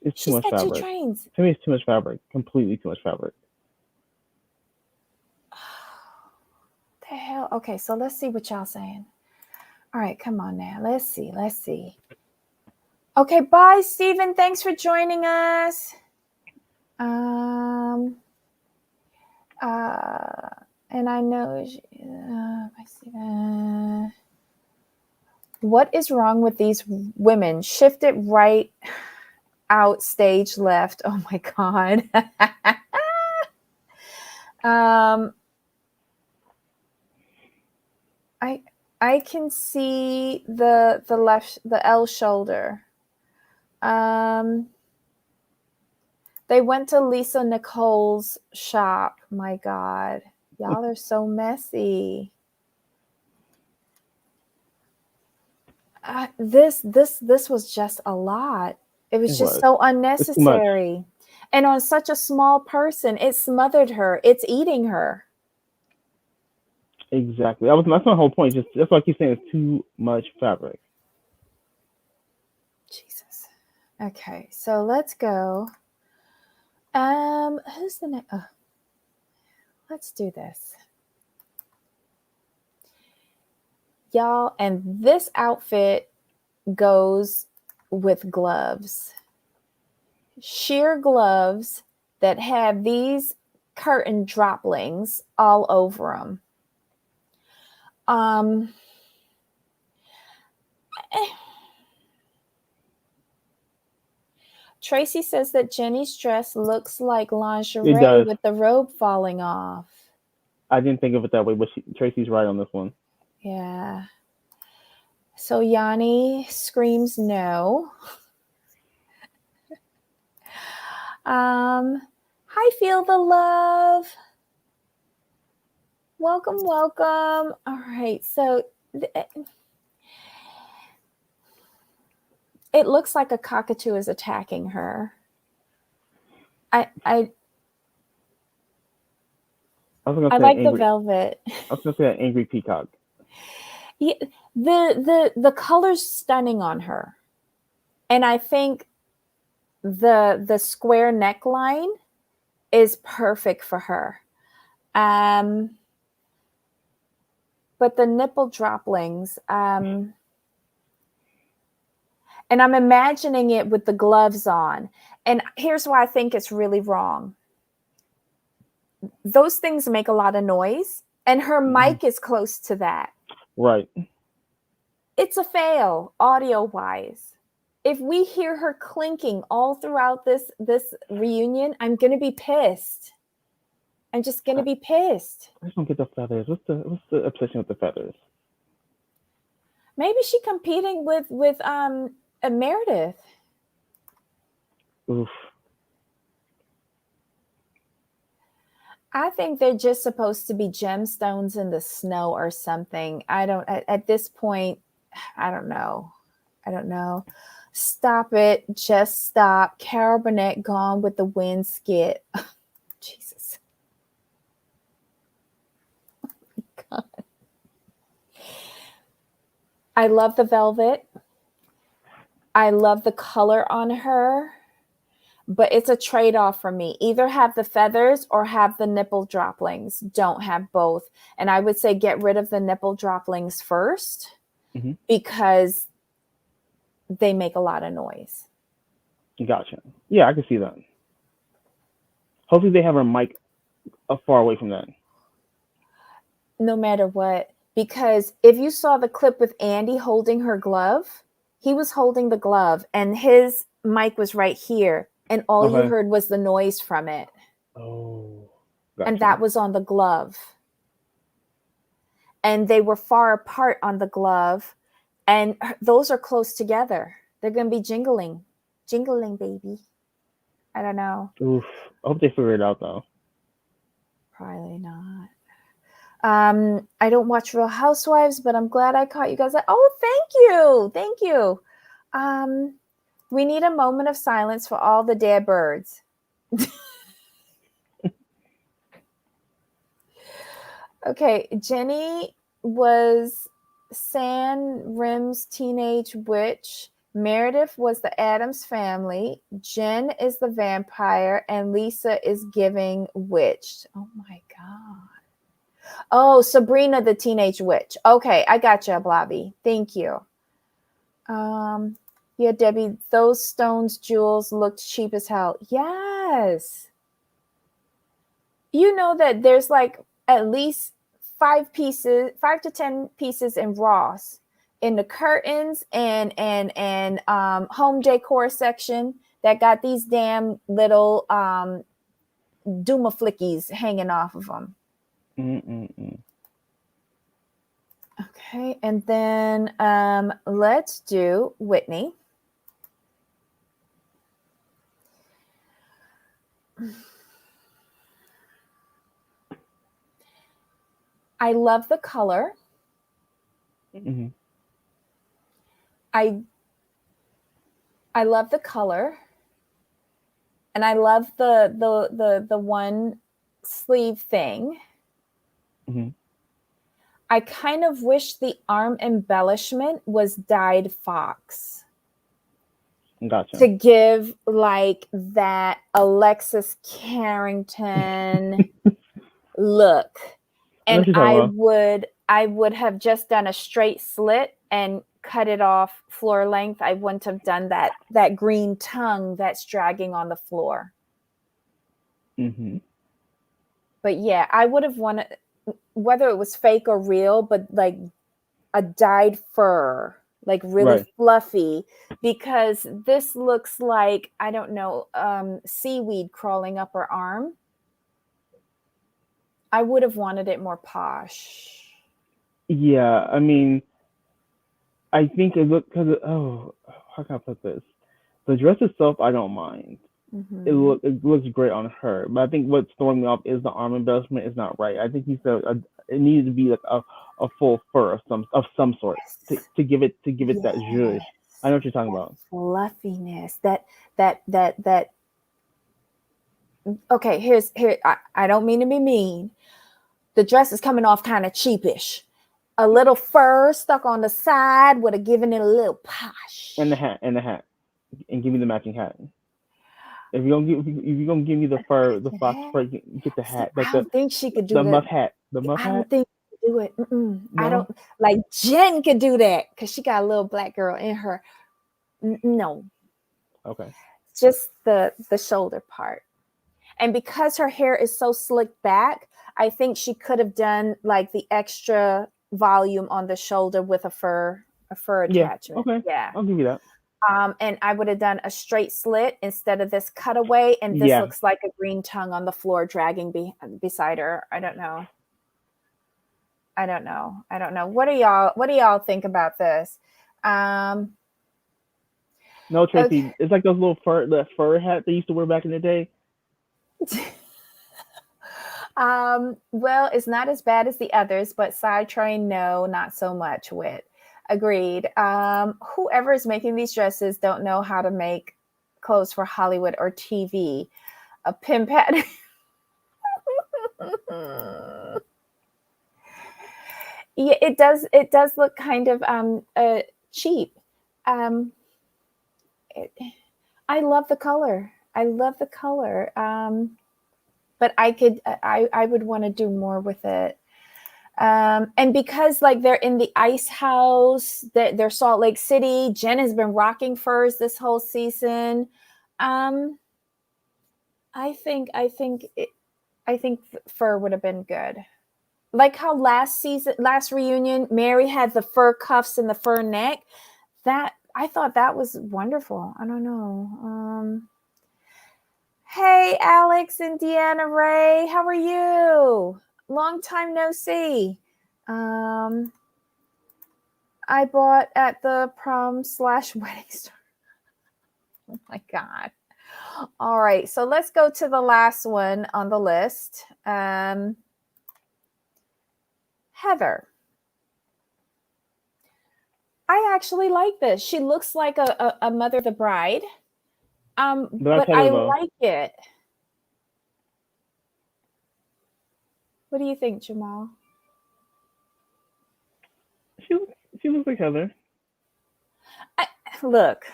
It's too much fabric. She's got 2 trains. To me, it's too much fabric. Completely too much fabric. The hell? Okay, so let's see what y'all saying. All right, come on now. Let's see. Okay, bye, Stephen. Thanks for joining us. And I know, what is wrong with these women? Shift it right out, stage left. Oh my God. I can see the left, the L shoulder. The They went to Lisa Nicole's shop. My God. Y'all are so messy. This was just a lot. It was just so unnecessary. And on such a small person, it smothered her. It's eating her. Exactly. That's my whole point. Just that's why I keep saying it's too much fabric. Jesus. Okay, so let's go. Who's the next? Oh, let's do this. Y'all, and this outfit goes with gloves. Sheer gloves that have these curtain droplings all over them. Tracy says that Jenny's dress looks like lingerie with the robe falling off. I didn't think of it that way, but Tracy's right on this one. Yeah. So Yanni screams no. Hi, Feel the Love. Welcome, welcome. All right, so it looks like a cockatoo is attacking her. I like the velvet. I was gonna say an angry peacock. Yeah, the color's stunning on her, and I think the square neckline is perfect for her. But the nipple droplings, and I'm imagining it with the gloves on. And here's why I think it's really wrong. Those things make a lot of noise, and her mic is close to that. Right. It's a fail, audio-wise. If we hear her clinking all throughout this reunion, I'm going to be pissed. I'm just going to be pissed. I just don't get the feathers. What's the obsession with the feathers? Maybe she's competing with Meredith. Oof. I think they're just supposed to be gemstones in the snow or something. At this point, I don't know. Stop it. Just stop. Carol Burnett gone with the wind skit. Jesus. Oh my God. I love the velvet. I love the color on her. But it's a trade-off for me. Either have the feathers or have the nipple droplings. Don't have both. And I would say get rid of the nipple droplings first because they make a lot of noise. Gotcha. Yeah, I can see that. Hopefully they have her mic far away from that. No matter what. Because if you saw the clip with Andy holding her glove, he was holding the glove and his mic was right here. And all you heard was the noise from it. Oh. Gotcha. And that was on the glove. And they were far apart on the glove. And those are close together. They're going to be jingling. Jingling, baby. I don't know. Oof. I hope they figure it out, though. Probably not. I don't watch Real Housewives, but I'm glad I caught you guys. Oh, thank you. Thank you. We need a moment of silence for all the dead birds. Okay, Jenny was San Rim's teenage witch. Meredith was the Addams family. Jen is the vampire, and Lisa is giving witch. Oh my God. Oh, Sabrina the teenage witch. Okay, I got you, Blobby. Thank you. Yeah, Debbie, those stones jewels looked cheap as hell. Yes. You know that there's like at least 5 to 10 pieces in Ross in the curtains and home decor section that got these damn little Duma flickies hanging off of them. Okay, and then let's do Whitney. I love the color. Mm-hmm. I I love the color, and I love the one sleeve thing. Mm-hmm. I kind of wish the arm embellishment was dyed fox Gotcha. to give like that Alexis Carrington look. I know And what you're talking about. I would have just done a straight slit and cut it off floor length. I wouldn't have done that green tongue that's dragging on the floor. Mm-hmm. But yeah, I would have wanted, whether it was fake or real, but like a dyed fur, like really Right. fluffy, because this looks like, I don't know, seaweed crawling up her arm. I would have wanted it more posh. Yeah. I mean, I think it looked because oh, how can I put this? The dress itself, I don't mind. Mm-hmm. It looks great on her, but I think what's throwing me off is the arm embellishment is not right. I think he said it needed to be like a full fur of some sort to give it that zhuzh. Yes, I know what you're talking that about. fluffiness, that. Okay, here. I don't mean to be mean. The dress is coming off kind of cheapish. A little fur stuck on the side would have given it a little And posh. the hat, and give me the matching hat. If you're gonna give me the fur, the fox That. fur, get the See, hat, I like don't think she could do the that. muff hat, the muff I don't hat. think she could do it. Mm-mm. I don't No, like Jen could do that because she got a little black girl in her. No, okay, just the shoulder part. And because her hair is so slicked back, I think she could have done like the extra volume on the shoulder with a fur yeah, attachment. okay, Yeah. I'll give you that. And I would have done a straight slit instead of this cutaway. And this Yeah, looks like a green tongue on the floor dragging beside her. I don't know. I don't know. I don't know. What do y'all think about this? Um, no, okay. Tracy, it's like those little that fur hat they used to wear back in the day. Well, it's not as bad as the others, but side train, no, not so much with. Agreed. Whoever is making these dresses don't know how to make clothes for Hollywood or TV. A pimp hat. Yeah, it does. It does look kind of cheap. Um, it, I love the color. I love the color. But I would want to do more with it. And because like they're in the ice house, they're Salt Lake City. Jen has been rocking furs this whole season. Um, I think fur would have been good. Like how last reunion, Mary had the fur cuffs and the fur neck. That I thought that was wonderful. I don't know. Hey, Alex and Deanna Ray, how are you? Long time no see. Um, I bought at the prom/wedding store. Oh my God. All right, so let's go to the last one on the list. Heather. I actually like this. She looks like a mother of the bride. But I But tell I you though, like it. What do you think, Jamal? she she looks like Heather. Look,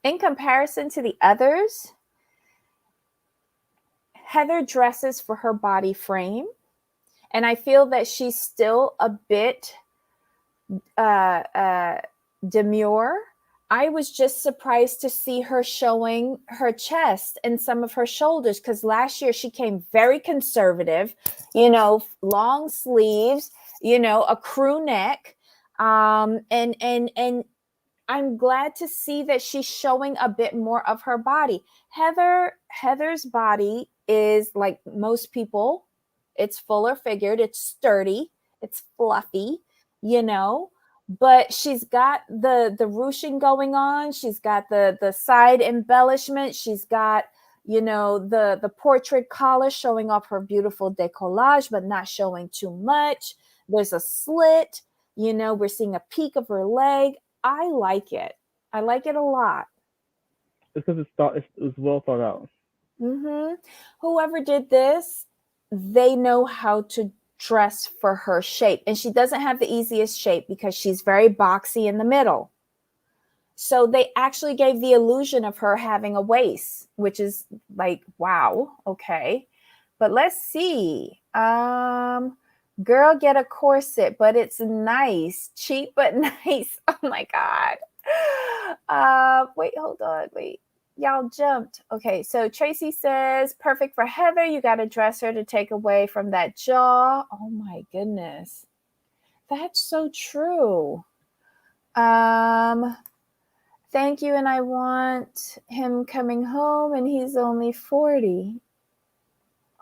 in comparison to the others, Heather dresses for her body frame, and I feel that she's still a bit uh, uh, demure. I was just surprised to see her showing her chest and some of her shoulders because last year she came very conservative, long sleeves, a crew neck, and I'm glad to see that she's showing a bit more of her body. Heather's body is like most people. It's fuller figured, it's sturdy, it's fluffy, you know, but she's got the ruching going on. She's got the side embellishment. She's got the portrait collar showing off her beautiful décollage, but not showing too much. There's a slit, we're seeing a peek of her leg. I like it. I like it a lot. It's because it's well thought out. Mm-hmm. Whoever did this, they know how to dress for her shape. And she doesn't have the easiest shape because she's very boxy in the middle. So they actually gave the illusion of her having a waist, which is like, wow, okay. But let's see. Girl, get a corset, but it's nice. Cheap but nice. Oh my God. Wait, hold on. Wait. Y'all jumped. Okay, so Tracy says, perfect for Heather. You got to dress her to take away from that jaw. Oh my goodness. That's so true. Thank you, and I want him coming home, and he's only 40.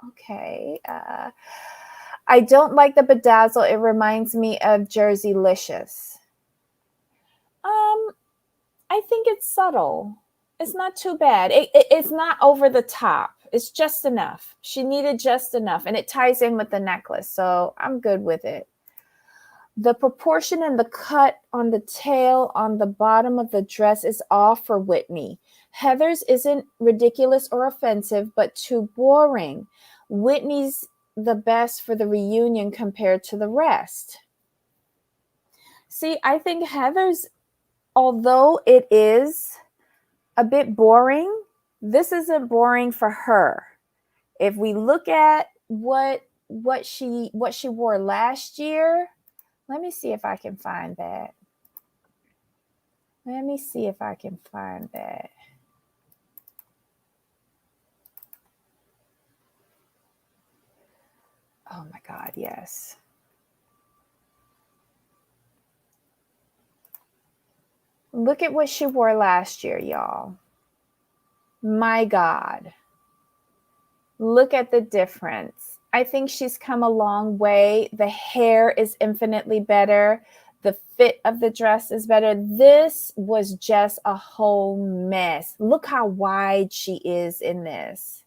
Okay. I don't like the bedazzle. It reminds me of Jerseylicious. I think it's subtle. It's not too bad. It's not over the top. It's just enough. She needed just enough, and it ties in with the necklace, so I'm good with it. The proportion and the cut on the tail on the bottom of the dress is off for Whitney. Heather's isn't ridiculous or offensive, but too boring. Whitney's the best for the reunion compared to the rest. See, I think Heather's, although it is a bit boring, this isn't boring for her. If we look at what she wore last year, let me see if I can find that. Oh my God, yes. Look at what she wore last year, y'all. My God. Look at the difference. I think she's come a long way. The hair is infinitely better. The fit of the dress is better. This was just a whole mess. Look how wide she is in this.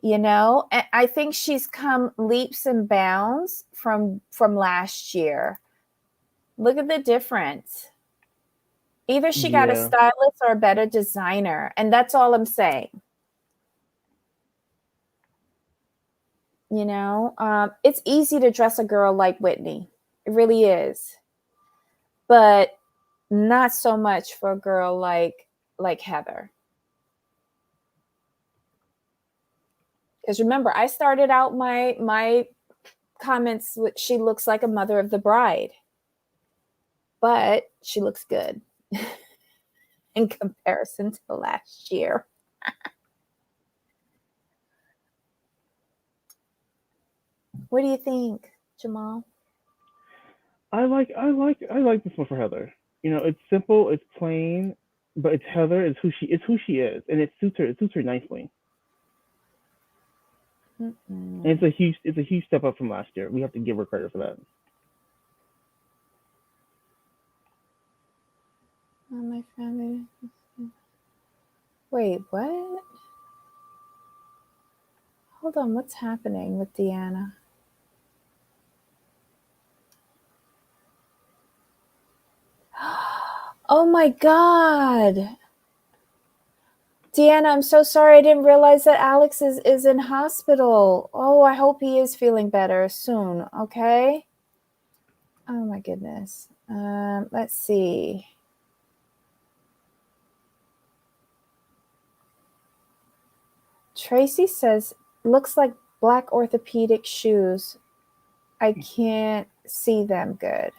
And I think she's come leaps and bounds from last year. Look at the difference. Either she got a stylist or a better designer, and that's all I'm saying. It's easy to dress a girl like Whitney. It really is. But not so much for a girl like Heather. Because remember, I started out my comments with, she looks like a mother of the bride. But she looks good in comparison to last year. What do you think, Jamal? I like this one for Heather. It's simple, it's plain, but it's Heather. It's who she is, and it suits her. It suits her nicely. And it's a huge step up from last year. We have to give her credit for that. Oh, my family. Wait, what? Hold on, what's happening with Deanna? Oh my God. Deanna, I'm so sorry. I didn't realize that Alex is in hospital. Oh, I hope he is feeling better soon. Okay. Oh my goodness. Let's see. Tracy says, looks like black orthopedic shoes. I can't see them good.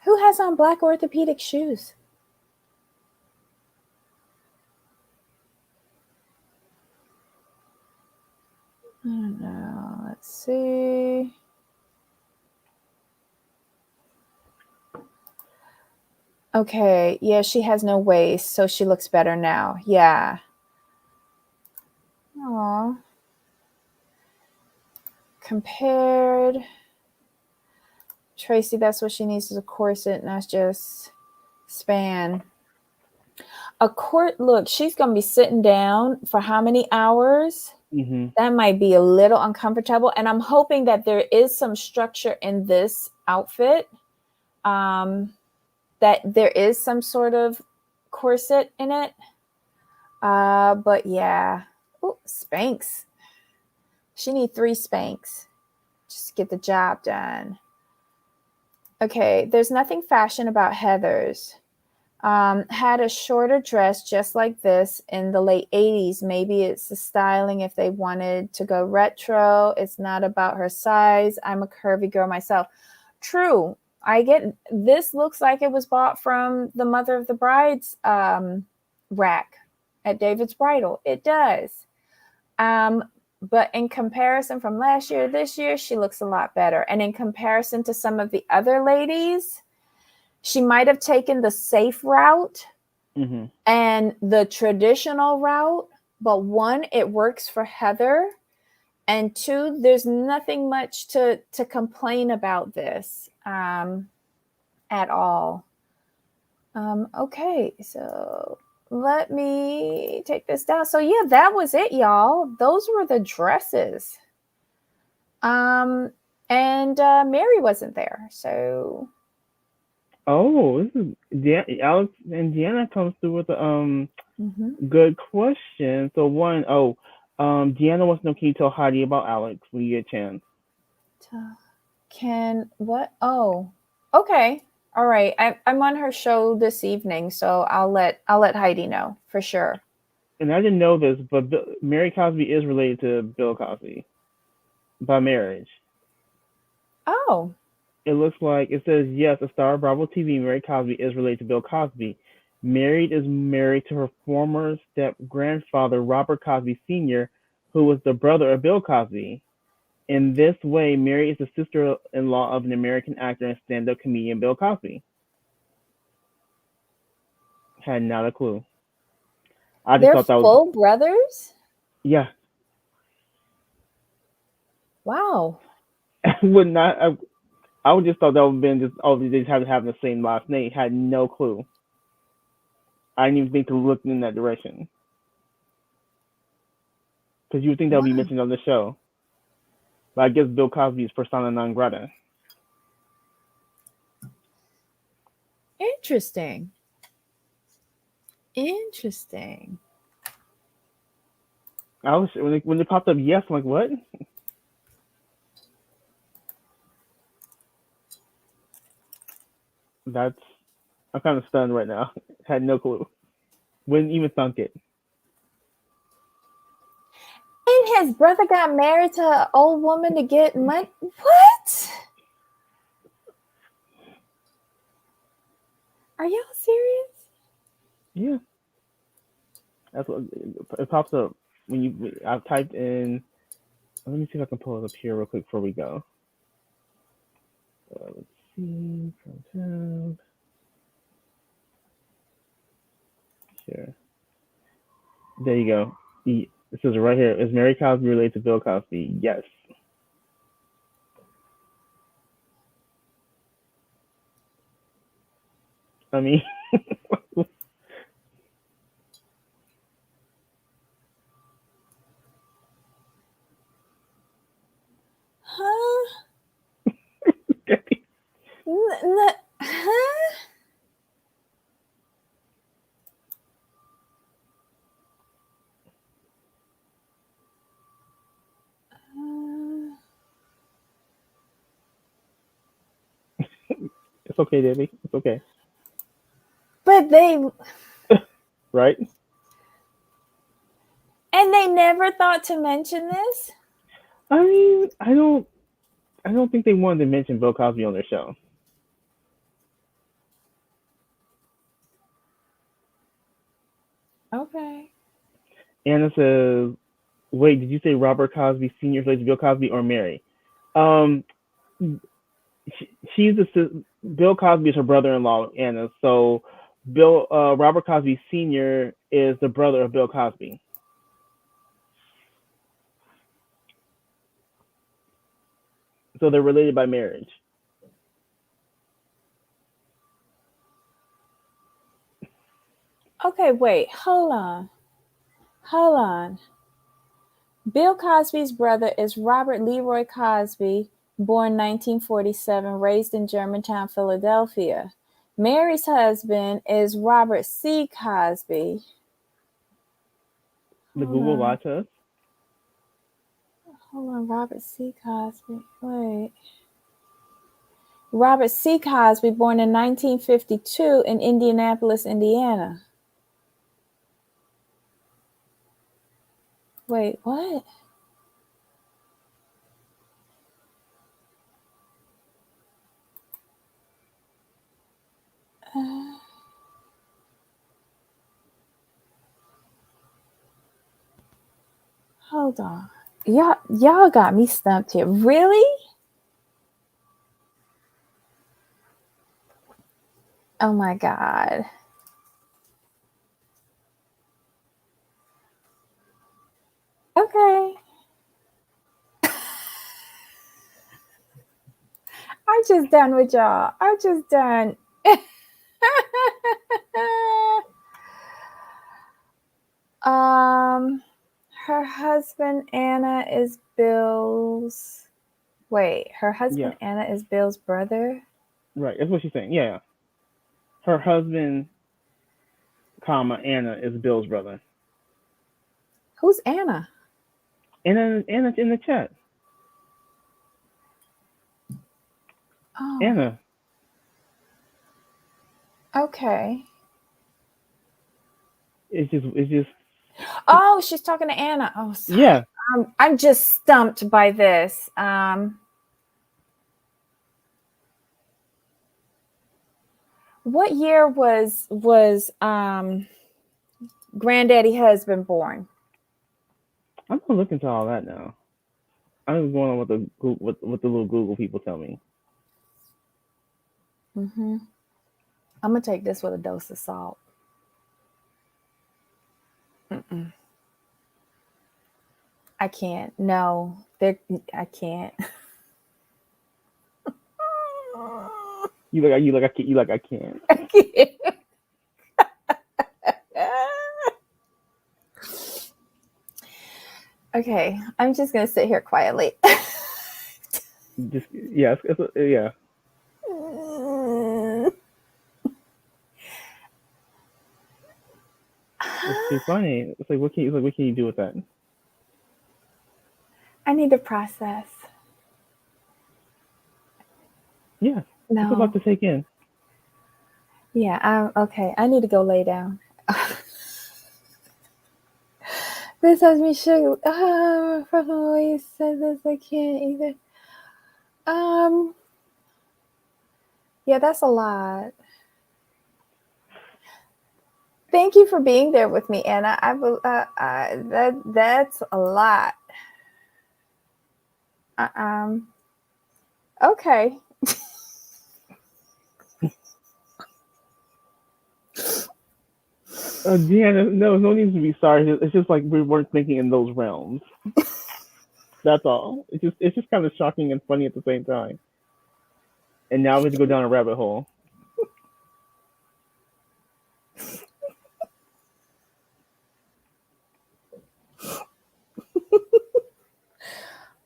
Who has on black orthopedic shoes? I don't know. Let's see. Okay. Yeah, she has no waist, so she looks better now. Yeah. Aw. Compared. Tracy, that's what she needs is a corset, not just span. A court look, she's gonna be sitting down for how many hours? Mm-hmm. That might be a little uncomfortable. And I'm hoping that there is some structure in this outfit. Um, that there is some sort of corset in it. But yeah. Ooh, Spanx. She need 3 Spanx just to get the job done. Okay, there's nothing fashion about Heather's. Had a shorter dress just like this in the late 80s. Maybe it's the styling if they wanted to go retro. It's not about her size. I'm a curvy girl myself. True. I get this looks like it was bought from the Mother of the Bride's rack at David's Bridal. It does. Um, but in comparison from last year to this year, she looks a lot better. And in comparison to some of the other ladies, she might have taken the safe route and the traditional route, but one, it works for Heather, and two, there's nothing much to complain about this at all. Okay, so let me take this down. So yeah, that was it, y'all. Those were the dresses. And Mary wasn't there, so. Oh, this is Alex and Deanna comes through with a good question. So Deanna wants to know, can you tell Heidi about Alex when you get a chance? Can what? Oh, okay. All right. I'm on her show this evening, so I'll let Heidi know for sure. And I didn't know this, but Mary Cosby is related to Bill Cosby by marriage. Oh. It looks like it says yes, a star of Bravo TV, Mary Cosby is related to Bill Cosby. Married is married to her former step grandfather, Robert Cosby Sr., who was the brother of Bill Cosby. In this way, Mary is the sister-in-law of an American actor and stand-up comedian Bill Cosby. Had not a clue. I just They're thought that was full brothers? yeah. Wow. Would not. I would just thought that would have been just they just having the same last name. Had no clue. I didn't even think to look in that direction because you would think that would be mentioned on the show. But I guess Bill Cosby is persona non grata. Interesting. Interesting. I was when it popped up, yes, I'm like what? That's I'm kind of stunned right now. Had no clue. Wouldn't even thunk it. And his brother got married to an old woman to get money. What? Are y'all serious? Yeah, that's what it pops up when you. I've typed in. Let me see if I can pull it up here real quick before we go. Let's see. Tab. Here. There you go. It says right here. Is Mary Cosby related to Bill Cosby? Yes. I mean, Huh? Huh? it's okay, Debbie. It's okay. But they Right? and they never thought to mention this? I mean, I don't think they wanted to mention Bill Cosby on their show. Okay. Anna says, "Wait, did you say Robert Cosby Sr. plays Bill Cosby or Mary?" Um, she's Bill Cosby is her brother-in-law, Anna. So Robert Cosby Sr. is the brother of Bill Cosby. So they're related by marriage. Okay, wait. Hold on. Hold on. Bill Cosby's brother is Robert Leroy Cosby, born 1947, raised in Germantown, Philadelphia. Mary's husband is Robert C. Cosby. The Google lied to us. Hold on, Robert C. Cosby. Wait. Robert C. Cosby, born in 1952 in Indianapolis, Indiana. Wait, what? Hold on. Y'all got me stumped here. Really? Oh my God. Okay. I'm just done with y'all. I'm just done. Her husband Anna is Bill's. Wait, her husband Anna is Bill's brother? Right, that's what she's saying. Yeah. Her husband, Anna is Bill's brother. Who's Anna? Anna's in the chat. Oh. Anna. Okay. It's just. Oh, she's talking to Anna. Oh, sorry. Yeah. I'm just stumped by this. What year was Granddaddy husband born? I'm gonna look into all that now. I'm going on what the little Google people tell me. I'm gonna take this with a dose of salt. I can't. No, I can't. I can't. I can't. Okay, I'm just gonna sit here quietly. Just yeah. It's too funny. It's like what can you do with that? I need to process. Yeah. No. It's about to take in. Yeah, okay. I need to go lay down. This has me shook. From the way you said this, I can't either. Yeah, that's a lot. Thank you for being there with me, Anna. That's a lot. Okay. Deanna, no need to be sorry. It's just like we weren't thinking in those realms. That's all. It's just kind of shocking and funny at the same time. And now we have to go down a rabbit hole.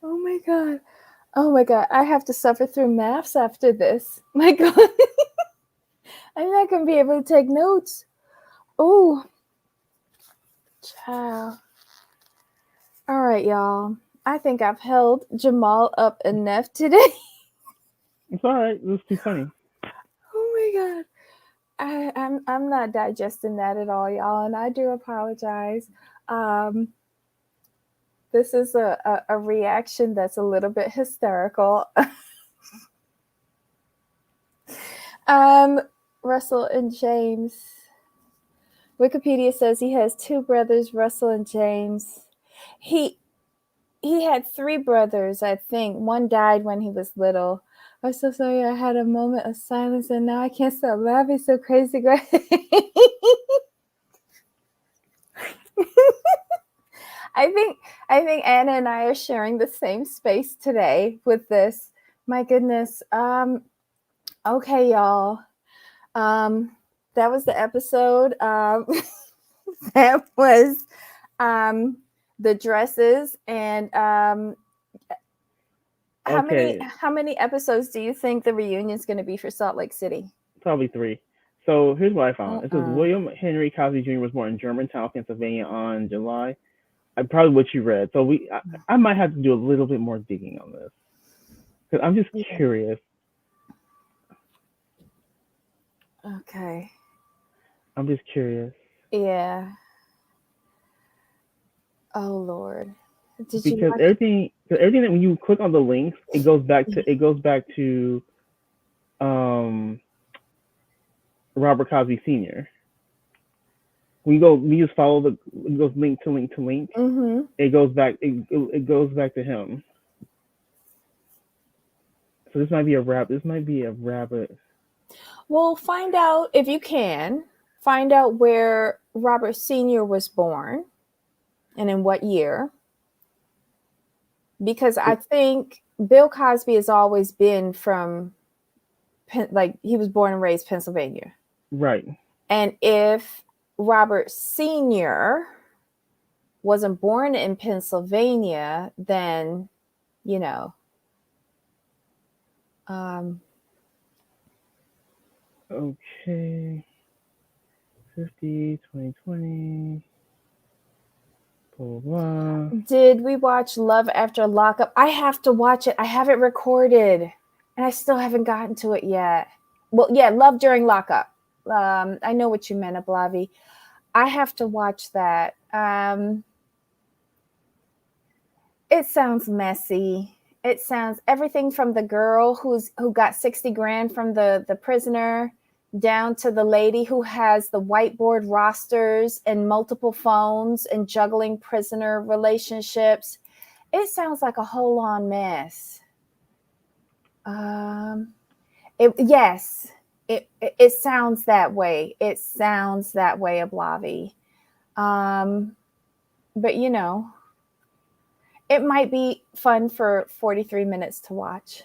Oh my God. Oh my God. I have to suffer through maths after this. My God. I'm not going to be able to take notes. Oh. Ciao. All right, y'all. I think I've held Jamal up enough today. It's all right. It was too funny. Oh my God. I'm not digesting that at all, y'all, and I do apologize. This is a reaction that's a little bit hysterical. Russell and James. Wikipedia says he has two brothers, Russell and James. He had three brothers, I think. One died when he was little. I'm so sorry. I had a moment of silence, and now I can't stop laughing. So crazy. I think Anna and I are sharing the same space today with this. My goodness. Okay, y'all. that was the episode. That was the dresses. And Okay, how many episodes do you think the reunion is going to be for Salt Lake City? probably 3. So here's what I found. It says William Henry Cosby Jr. was born in Germantown, Pennsylvania on July. Probably what you read. So I might have to do a little bit more digging on this because I'm just curious. Okay. I'm just curious. Yeah. Oh Lord. Because everything that when you click on the links, it goes back to Robert Cosby Sr. We just follow it goes link to link to link. Mm-hmm. It goes back to him. So this might be a rabbit. Well, find out if you can. Find out where Robert Sr. was born and in what year. Because I think Bill Cosby has always been from, like, he was born and raised Pennsylvania. Right. And if Robert Sr. wasn't born in Pennsylvania, then, you know. Okay. 50, 2020. Blah, blah. Did we watch Love After Lockup? I have to watch it. I have it recorded, and I still haven't gotten to it yet. Well, yeah, Love During Lockup. I know what you meant, Ablavi. I have to watch that. It sounds messy. It sounds everything from the girl who got 60 grand from the prisoner down to the lady who has the whiteboard rosters and multiple phones and juggling prisoner relationships. It sounds like a whole on mess. It sounds that way. It sounds that way, Ablavi. But you know, it might be fun for 43 minutes to watch.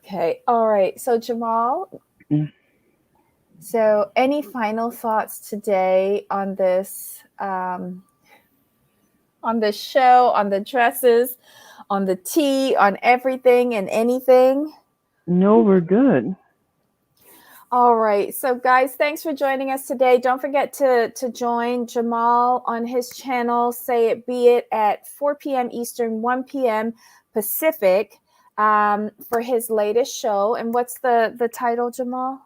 Okay. All right. So Jamal, so any final thoughts today on this show, on the dresses, on the tea, on everything and anything? No, we're good. All right. So guys, thanks for joining us today. Don't forget to join Jamal on his channel, Say It Be It, at 4 p.m. Eastern, 1 p.m. Pacific, for his latest show. And what's the title, Jamal?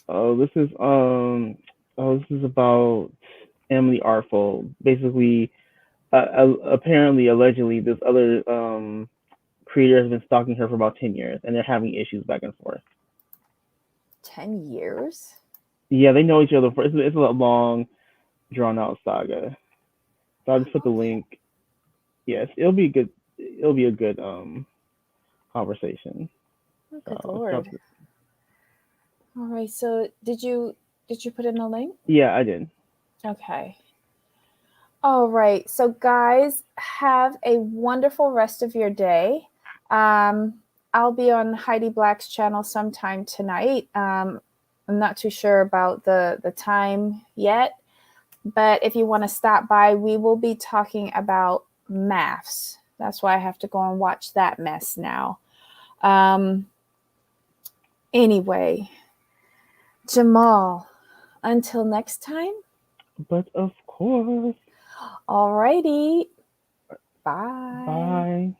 This is about Emily Artful. Basically, apparently, allegedly, this other creator has been stalking her for about 10 years, and they're having issues back and forth. 10 years? Yeah, they know each other. It's a long, drawn out saga. So I'll just put the link. Yes, it'll be good. It'll be a good conversation. Good Lord. All right. So did you put in a link? Yeah, I did. Okay. All right. So guys, have a wonderful rest of your day. I'll be on Heidi Black's channel sometime tonight. I'm not too sure about the time yet, but if you want to stop by, we will be talking about maths. That's why I have to go and watch that mess now. Anyway, Jamal, until next time. But of course. All righty. Bye. Bye.